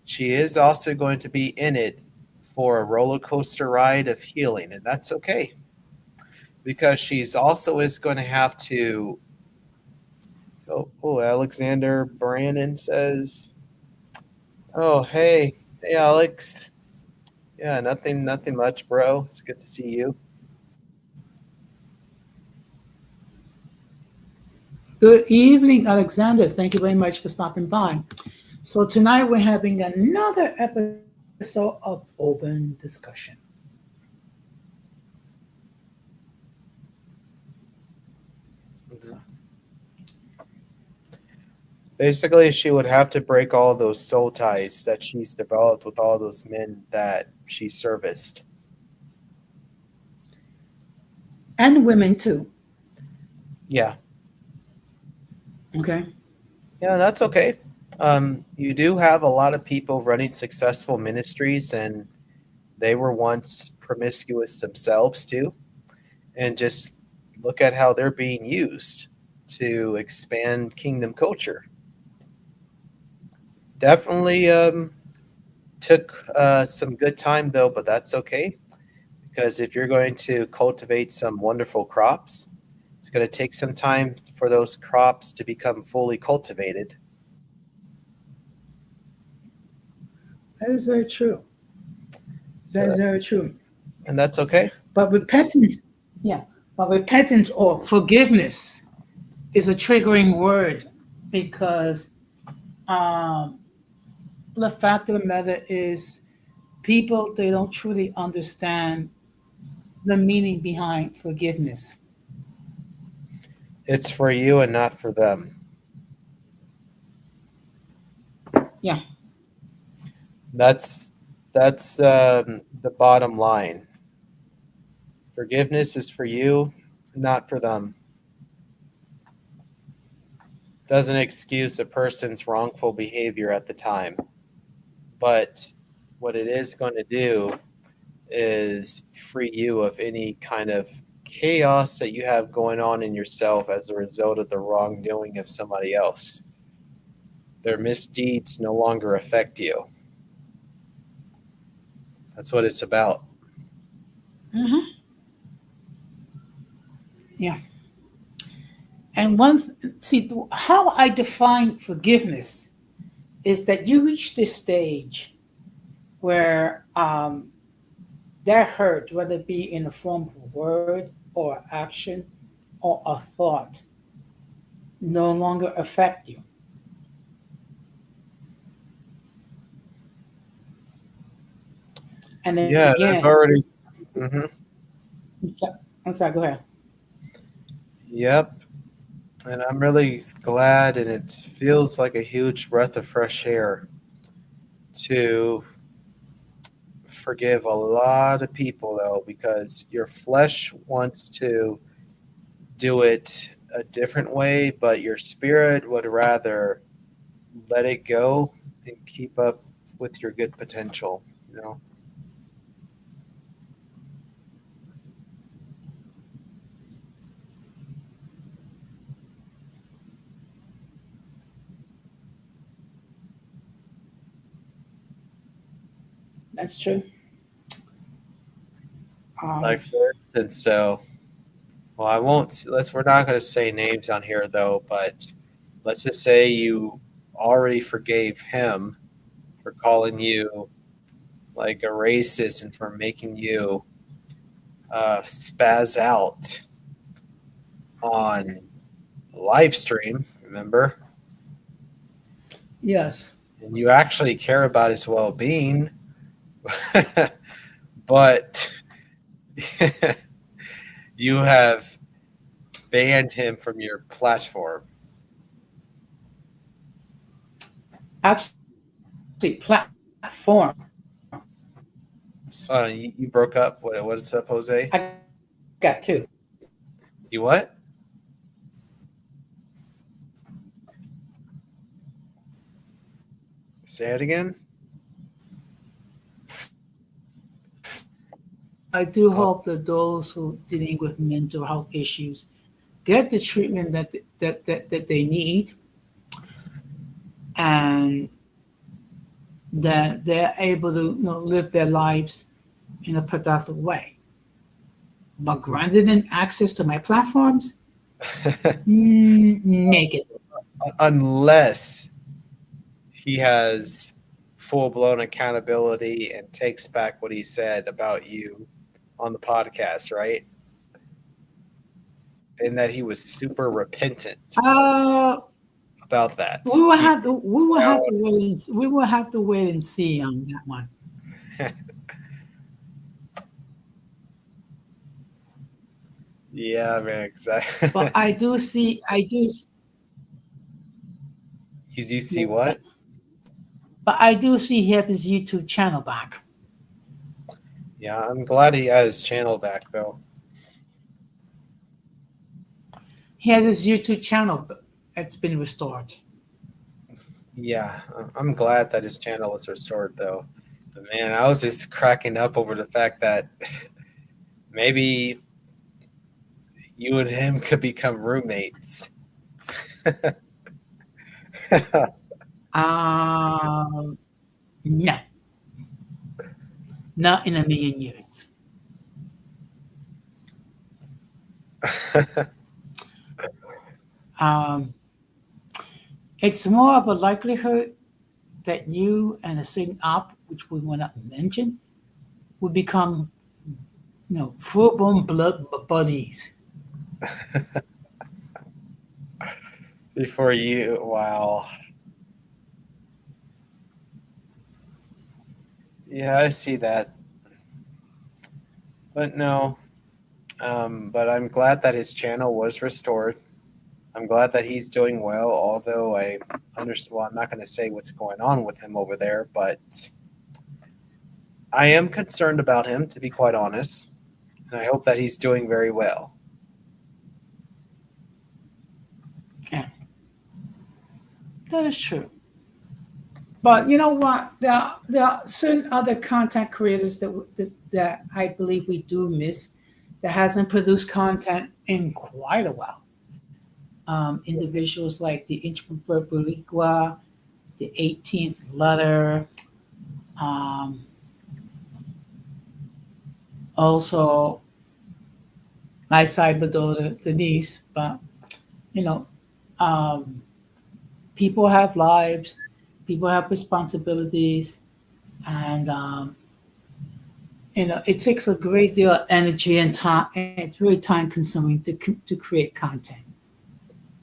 she is also going to be in it for a roller coaster ride of healing, and that's okay, because she's also is going to have to. Oh, Alexander Brannon says, "Oh, hey, Alex. Yeah, nothing much, bro. It's good to see you." Good evening, Alexander. Thank you very much for stopping by. So tonight we're having another episode of Open Discussion. So, Basically, she would have to break all those soul ties that she's developed with all those men that she serviced. and women too. Yeah, Okay. yeah, that's okay. You do have a lot of people running successful ministries, and they were once promiscuous themselves too. And just look at how they're being used to expand kingdom culture. Definitely took some good time though, but that's okay, because if you're going to cultivate some wonderful crops, it's going to take some time for those crops to become fully cultivated. That is very true. That is So, very true. and that's okay. But repentance, yeah, but repentance or forgiveness is a triggering word because um, the fact of the matter is people they don't truly understand the meaning behind forgiveness. It's for you and not for them. Yeah, That's the bottom line. Forgiveness is for you, not for them. Doesn't excuse a person's wrongful behavior at the time, but what it is going to do is free you of any kind of chaos that you have going on in yourself as a result of the wrongdoing of somebody else. Their misdeeds no longer affect you. That's what it's about. hmm yeah. And see how I define forgiveness is that you reach this stage where that hurt, whether it be in the form of a word or action or a thought, no longer affect you. And then Yeah, I've again, already. Hmm. I'm sorry, go ahead. Yep. And I'm really glad, and it feels like a huge breath of fresh air to forgive a lot of people, though, because your flesh wants to do it a different way, but your spirit would rather let it go and keep up with your good potential. You know, That's true. Um, like for instance, well, I won't. We're not going to say names on here though, but let's just say you already forgave him for calling you like a racist and for making you spaz out on live stream. Remember, yes, and you actually care about his well-being, but you have banned him from your platform. actually, platform. platforms. You broke up. What's up, Jose? I got two. You what? Say it again. I do Oh, hope that those who dealing with mental health issues get the treatment that they need, and that they're able to live their lives in a productive way. But granted them access to my platforms, make it. unless he has full blown accountability and takes back what he said about you on the podcast, right? And that he was super repentant Uh, about that. we will He, have to we will have to wait and see on that one. yeah, man, exactly. But You do see what? I do see he has his YouTube channel back. Yeah, I'm glad he got his channel back, though. He has his YouTube channel. It's been restored. Yeah, I'm glad that his channel was restored, though. But man, I was just cracking up over the fact that maybe you and him could become roommates. No, not in a million years. Um, it's more of a likelihood that you and a certain op, which we want to mention, would become, full-blown blood buddies. Before you, wow. Yeah, I see that. But no, but I'm glad that his channel was restored. I'm glad that he's doing well, although I understand, well, I'm not going to say what's going on with him over there, but I am concerned about him, to be quite honest. And I hope that he's doing very well. Yeah, that is true. But you know what? There are certain other content creators that I believe we do miss that hasn't produced content in quite a while. Individuals like the Introvert Boricua, the 18th Letter, um, also my side Bedoda Denise. But you know, um, people have lives, people have responsibilities, and it takes a great deal of energy and time. And it's really time consuming to create content.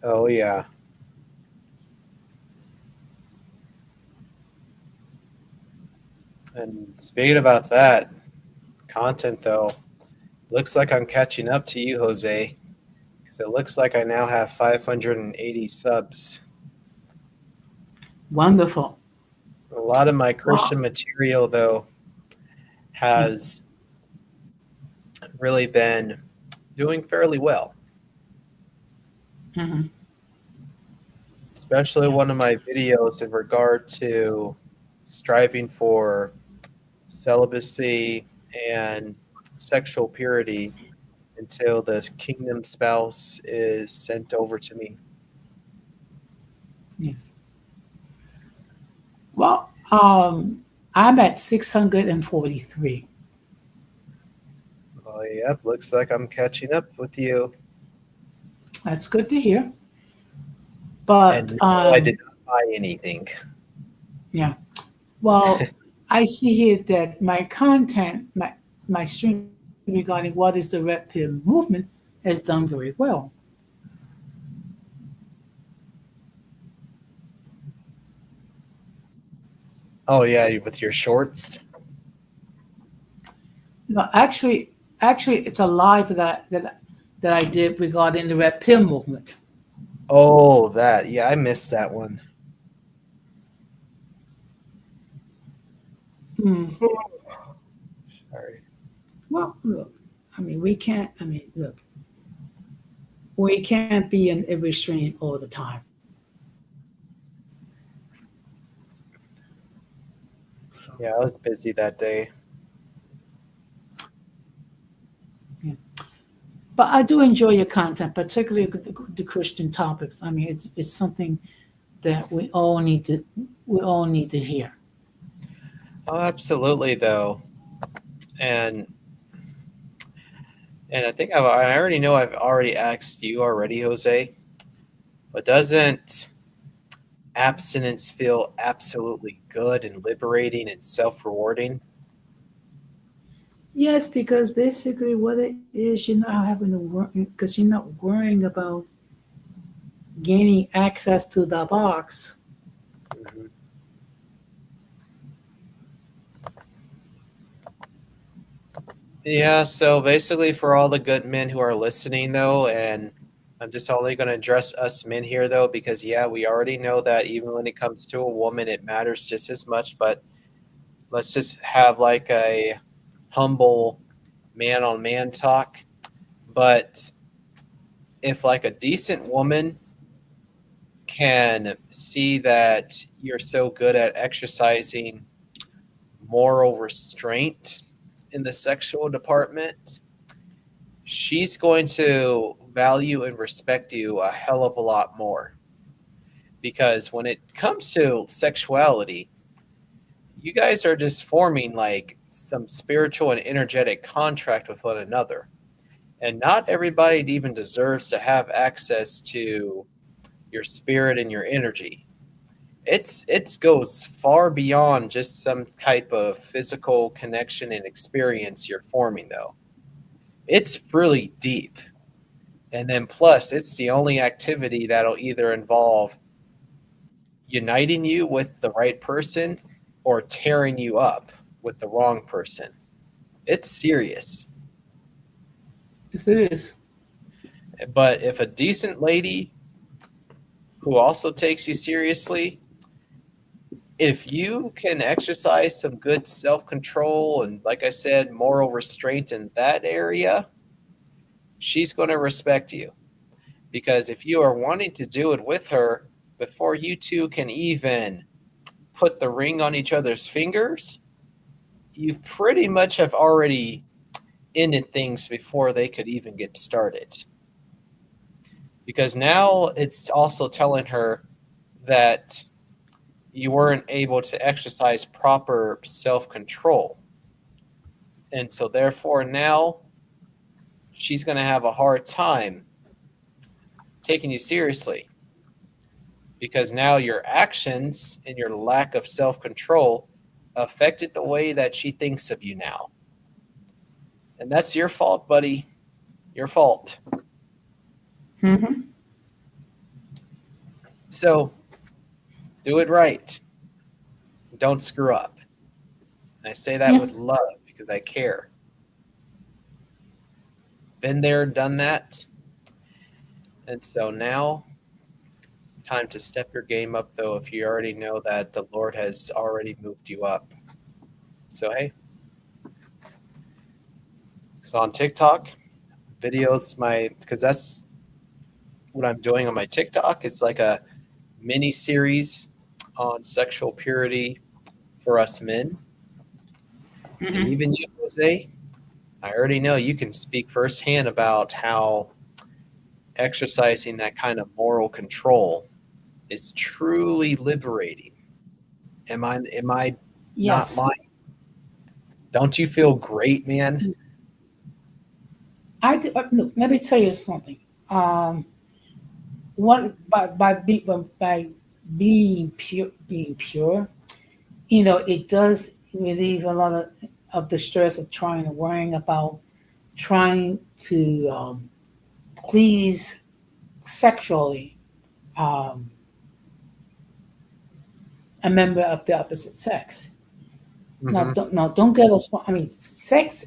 Oh, yeah. And speaking about that, content though, looks like I'm catching up to you, Jose. Because it looks like I now have 580 subs. Wonderful. A lot of my Well, Christian material, though, has really been doing fairly well. mhm, Especially yeah, one of my videos in regard to striving for celibacy and sexual purity until the kingdom spouse is sent over to me. yes. Well, I'm at 643. Oh, yep, looks like I'm catching up with you. That's good to hear. But And no, I did not buy anything. yeah, well, I see here that my content, my stream regarding what is the red pill movement has done very well. Oh, yeah, with your shorts. No, actually, it's a live that I did regarding the red pill movement. Oh, that. Yeah, I missed that one. Mm. Sorry. Well, look, I mean, we can't, I mean, look, we can't be in every stream all the time. So, Yeah, I was busy that day. yeah. But I do enjoy your content, particularly the Christian topics. I mean, it's something that we all need to hear. Oh, absolutely, though. And I think I already know I've already asked you already, Jose. But doesn't abstinence feel absolutely good and liberating and self-rewarding? Yes, because basically what it is, you're not having to worry because you're not worrying about gaining access to the box. Mhm. Yeah, so basically, for all the good men who are listening, though, and I'm just only going to address us men here, though, because yeah, we already know that even when it comes to a woman, it matters just as much. But let's just have like a humble man on man talk. But if like a decent woman can see that you're so good at exercising moral restraint in the sexual department, she's going to value and respect you a hell of a lot more. Because when it comes to sexuality, you guys are just forming like some spiritual and energetic contract with one another. And not everybody even deserves to have access to your spirit and your energy. It goes far beyond just some type of physical connection and experience you're forming, though. It's really deep. And then plus, it's the only activity that'll either involve uniting you with the right person or tearing you up with the wrong person. It's serious. Yes, it is. But if a decent lady who also takes you seriously, if you can exercise some good self control and, like I said, moral restraint in that area, she's going to respect you. Because if you are wanting to do it with her before you two can even put the ring on each other's fingers, you pretty much have already ended things before they could even get started. Because now it's also telling her that you weren't able to exercise proper self control. And so, therefore, now she's going to have a hard time taking you seriously because now your actions and your lack of self control affected the way that she thinks of you now. And that's your fault, buddy. Your fault. Mm-hmm. So do it right. Don't screw up. And I say that Yeah. with love because I care. Been there, done that. And so now it's time to step your game up, though, if you already know that the Lord has already moved you up. So, hey, it's on TikTok. Videos, because that's what I'm doing on my TikTok. It's like a mini series on sexual purity for us men. And Mm-hmm. even you, Jose, I already know you can speak firsthand about how exercising that kind of moral control is truly liberating. Am I not Yes. lying? Don't you feel great, man? Look, let me tell you something. Um, one by being pure, it does relieve a lot of the stress of trying and worrying about trying to please sexually um, a member of the opposite sex. Now, Mm-hmm. don't get us wrong. I mean, sex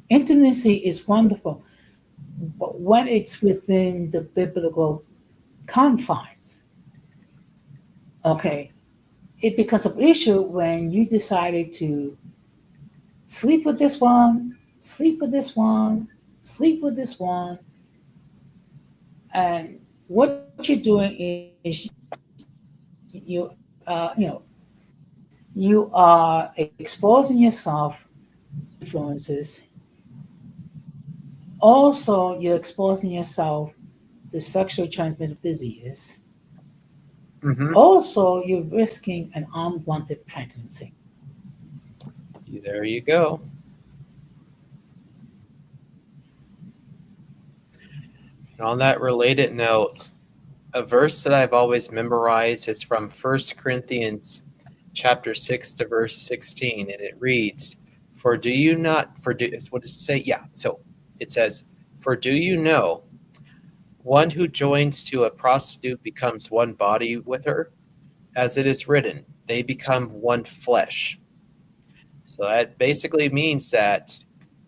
intimacy is wonderful, but when it's within the biblical confines, okay, it becomes an issue when you decided to sleep with this one, sleep with this one, sleep with this one, and what you're doing is you are exposing yourself influences. Also, you're exposing yourself to sexually transmitted diseases. Mm-hmm. Also, you're risking an unwanted pregnancy. There you go. And on that related note, a verse that I've always memorized is from 1 Corinthians chapter 6 to verse 16, and it reads, "For do you not, what does it say? Yeah, so it says, for do you know, one who joins to a prostitute becomes one body with her? As it is written, they become one flesh." So that basically means that,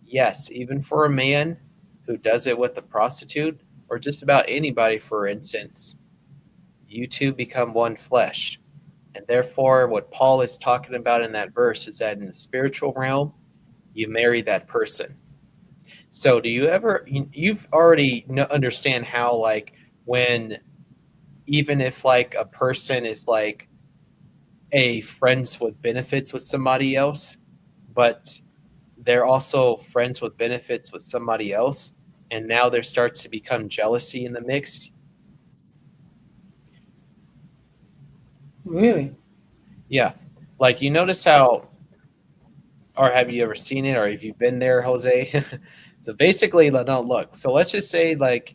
yes, even for a man who does it with a prostitute, or just about anybody, for instance, you two become one flesh. And therefore, what Paul is talking about in that verse is that in the spiritual realm, you marry that person. So do you ever, you've already understand how, like, when, even if like a person is like a friends with benefits with somebody else, but they're also friends with benefits with somebody else, and now there starts to become jealousy in the mix. Really? Yeah. Like, you notice how, or have you ever seen it, or have you been there, Jose? So basically, no, look, so let's just say, like,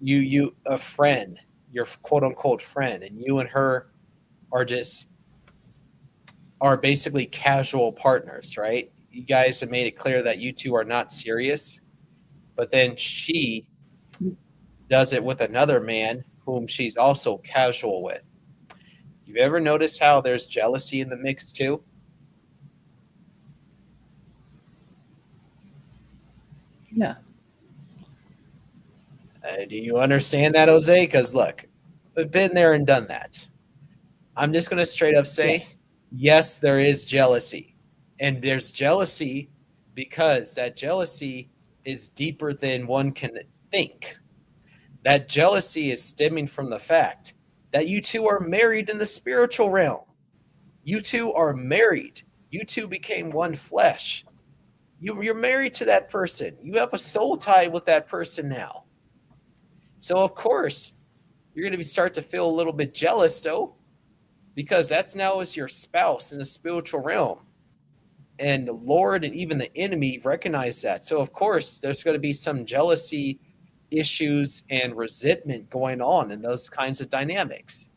you a friend, your quote unquote friend, and you and her are just, are basically casual partners, right? You guys have made it clear that you two are not serious, but then she does it with another man whom she's also casual with. You've ever noticed how there's jealousy in the mix too? Yeah. Do you understand that, Jose? Because look, we've been there and done that. I'm just going to straight up say, Yes. yes, there is jealousy. And there's jealousy because that jealousy is deeper than one can think. That jealousy is stemming from the fact that you two are married in the spiritual realm. You two are married. You two became one flesh. You're married to that person. You have a soul tie with that person now. So, of course, you're going to start to feel a little bit jealous, though, because that's now is your spouse in the spiritual realm. And the Lord and even the enemy recognize that. So, of course, there's going to be some jealousy issues and resentment going on in those kinds of dynamics,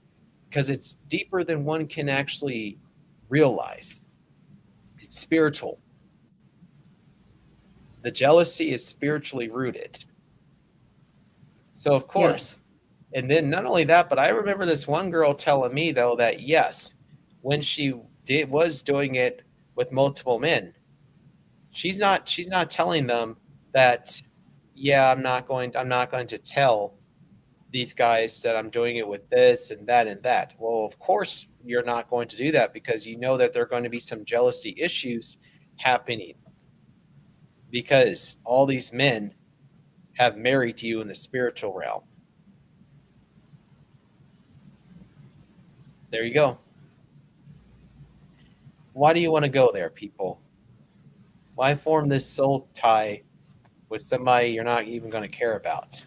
because it's deeper than one can actually realize. It's spiritual. The jealousy is spiritually rooted. So, of course, and then not only that, but I remember this one girl telling me, though, that yes, when she was doing it with multiple men, she's not telling them that, yeah, I'm not going to tell these guys that I'm doing it with this and that and that. Well, of course you're not going to do that, because you know that there are going to be some jealousy issues happening, because all these men have married you in the spiritual realm. There you go. Why do you want to go there, people? Why form this soul tie with somebody you're not even going to care about?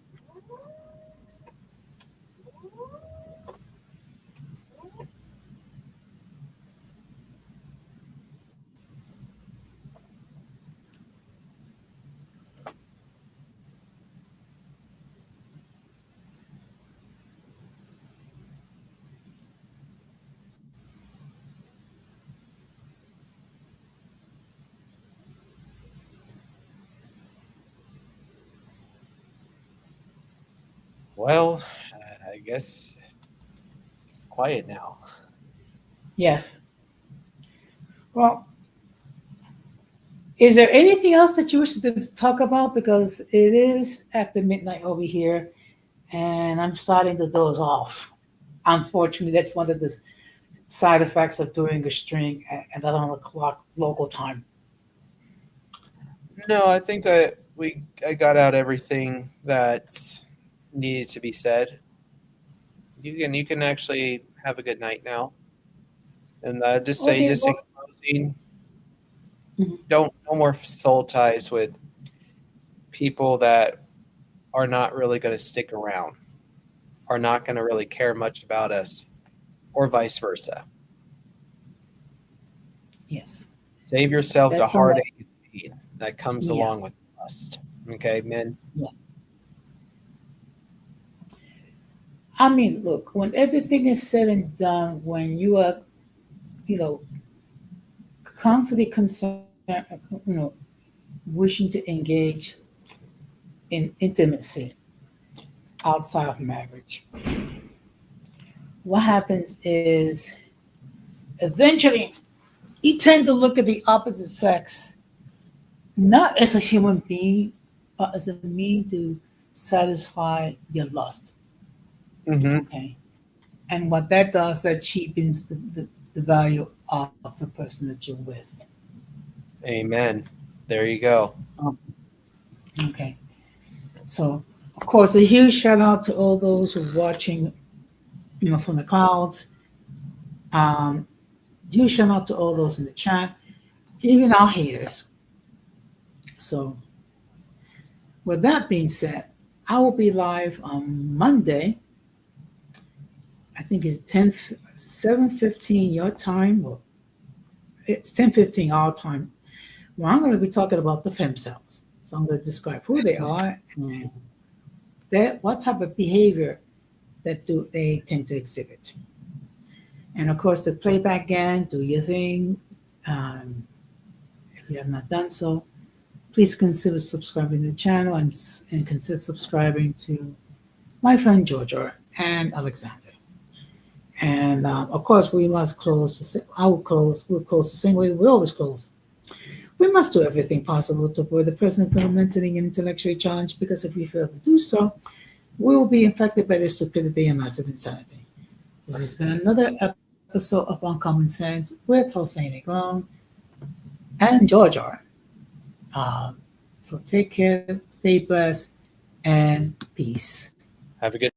Well, I guess it's quiet now. Yes. Well, is there anything else that you wish to talk about? Because it is after midnight over here, and I'm starting to doze off. Unfortunately, that's one of the side effects of doing a string at 11 o'clock local time? No, I think I got out everything that needed to be said. You can actually have a good night now, and just say Okay, just in well, closing, mhm. don't no more soul ties with people that are not really going to stick around, are not going to really care much about us, or vice versa. Yes, Save yourself the that's somewhat, heartache and pain that comes yeah, along with lust. Okay, men. yeah. I mean, look, when everything is said and done, when you are, you know, constantly concerned, you know, wishing to engage in intimacy outside of marriage, what happens is eventually you tend to look at the opposite sex not as a human being, but as a mean to satisfy your lust. Mm-hmm. Okay. And what that does, that cheapens the value of the person that you're with. Amen. There you go. Um, okay. So, of course, a huge shout out to all those who are watching, from the clouds. Um, Huge shout out to all those in the chat, even our haters. So, with that being said, I will be live on Monday. I think it's 7:15 your time. Well, it's 10:15 our time. Well, I'm going to be talking about the fem cells. So I'm going to describe who they are and what type of behavior that do they tend to exhibit. And of course, the playback again, do your thing. Um, if you have not done so, please consider subscribing to the channel and consider subscribing to my friend Georgia and Alexander. And of course, we must close. I will close. We'll close the same way we always close. We must do everything possible to avoid the presence of mentally and intellectually challenged, because if we fail to do so, we will be infected by the stupidity and massive insanity. This has been another episode of Uncommon Sense with Jose Negron and Georgia. So take care, stay blessed, and peace. Have a good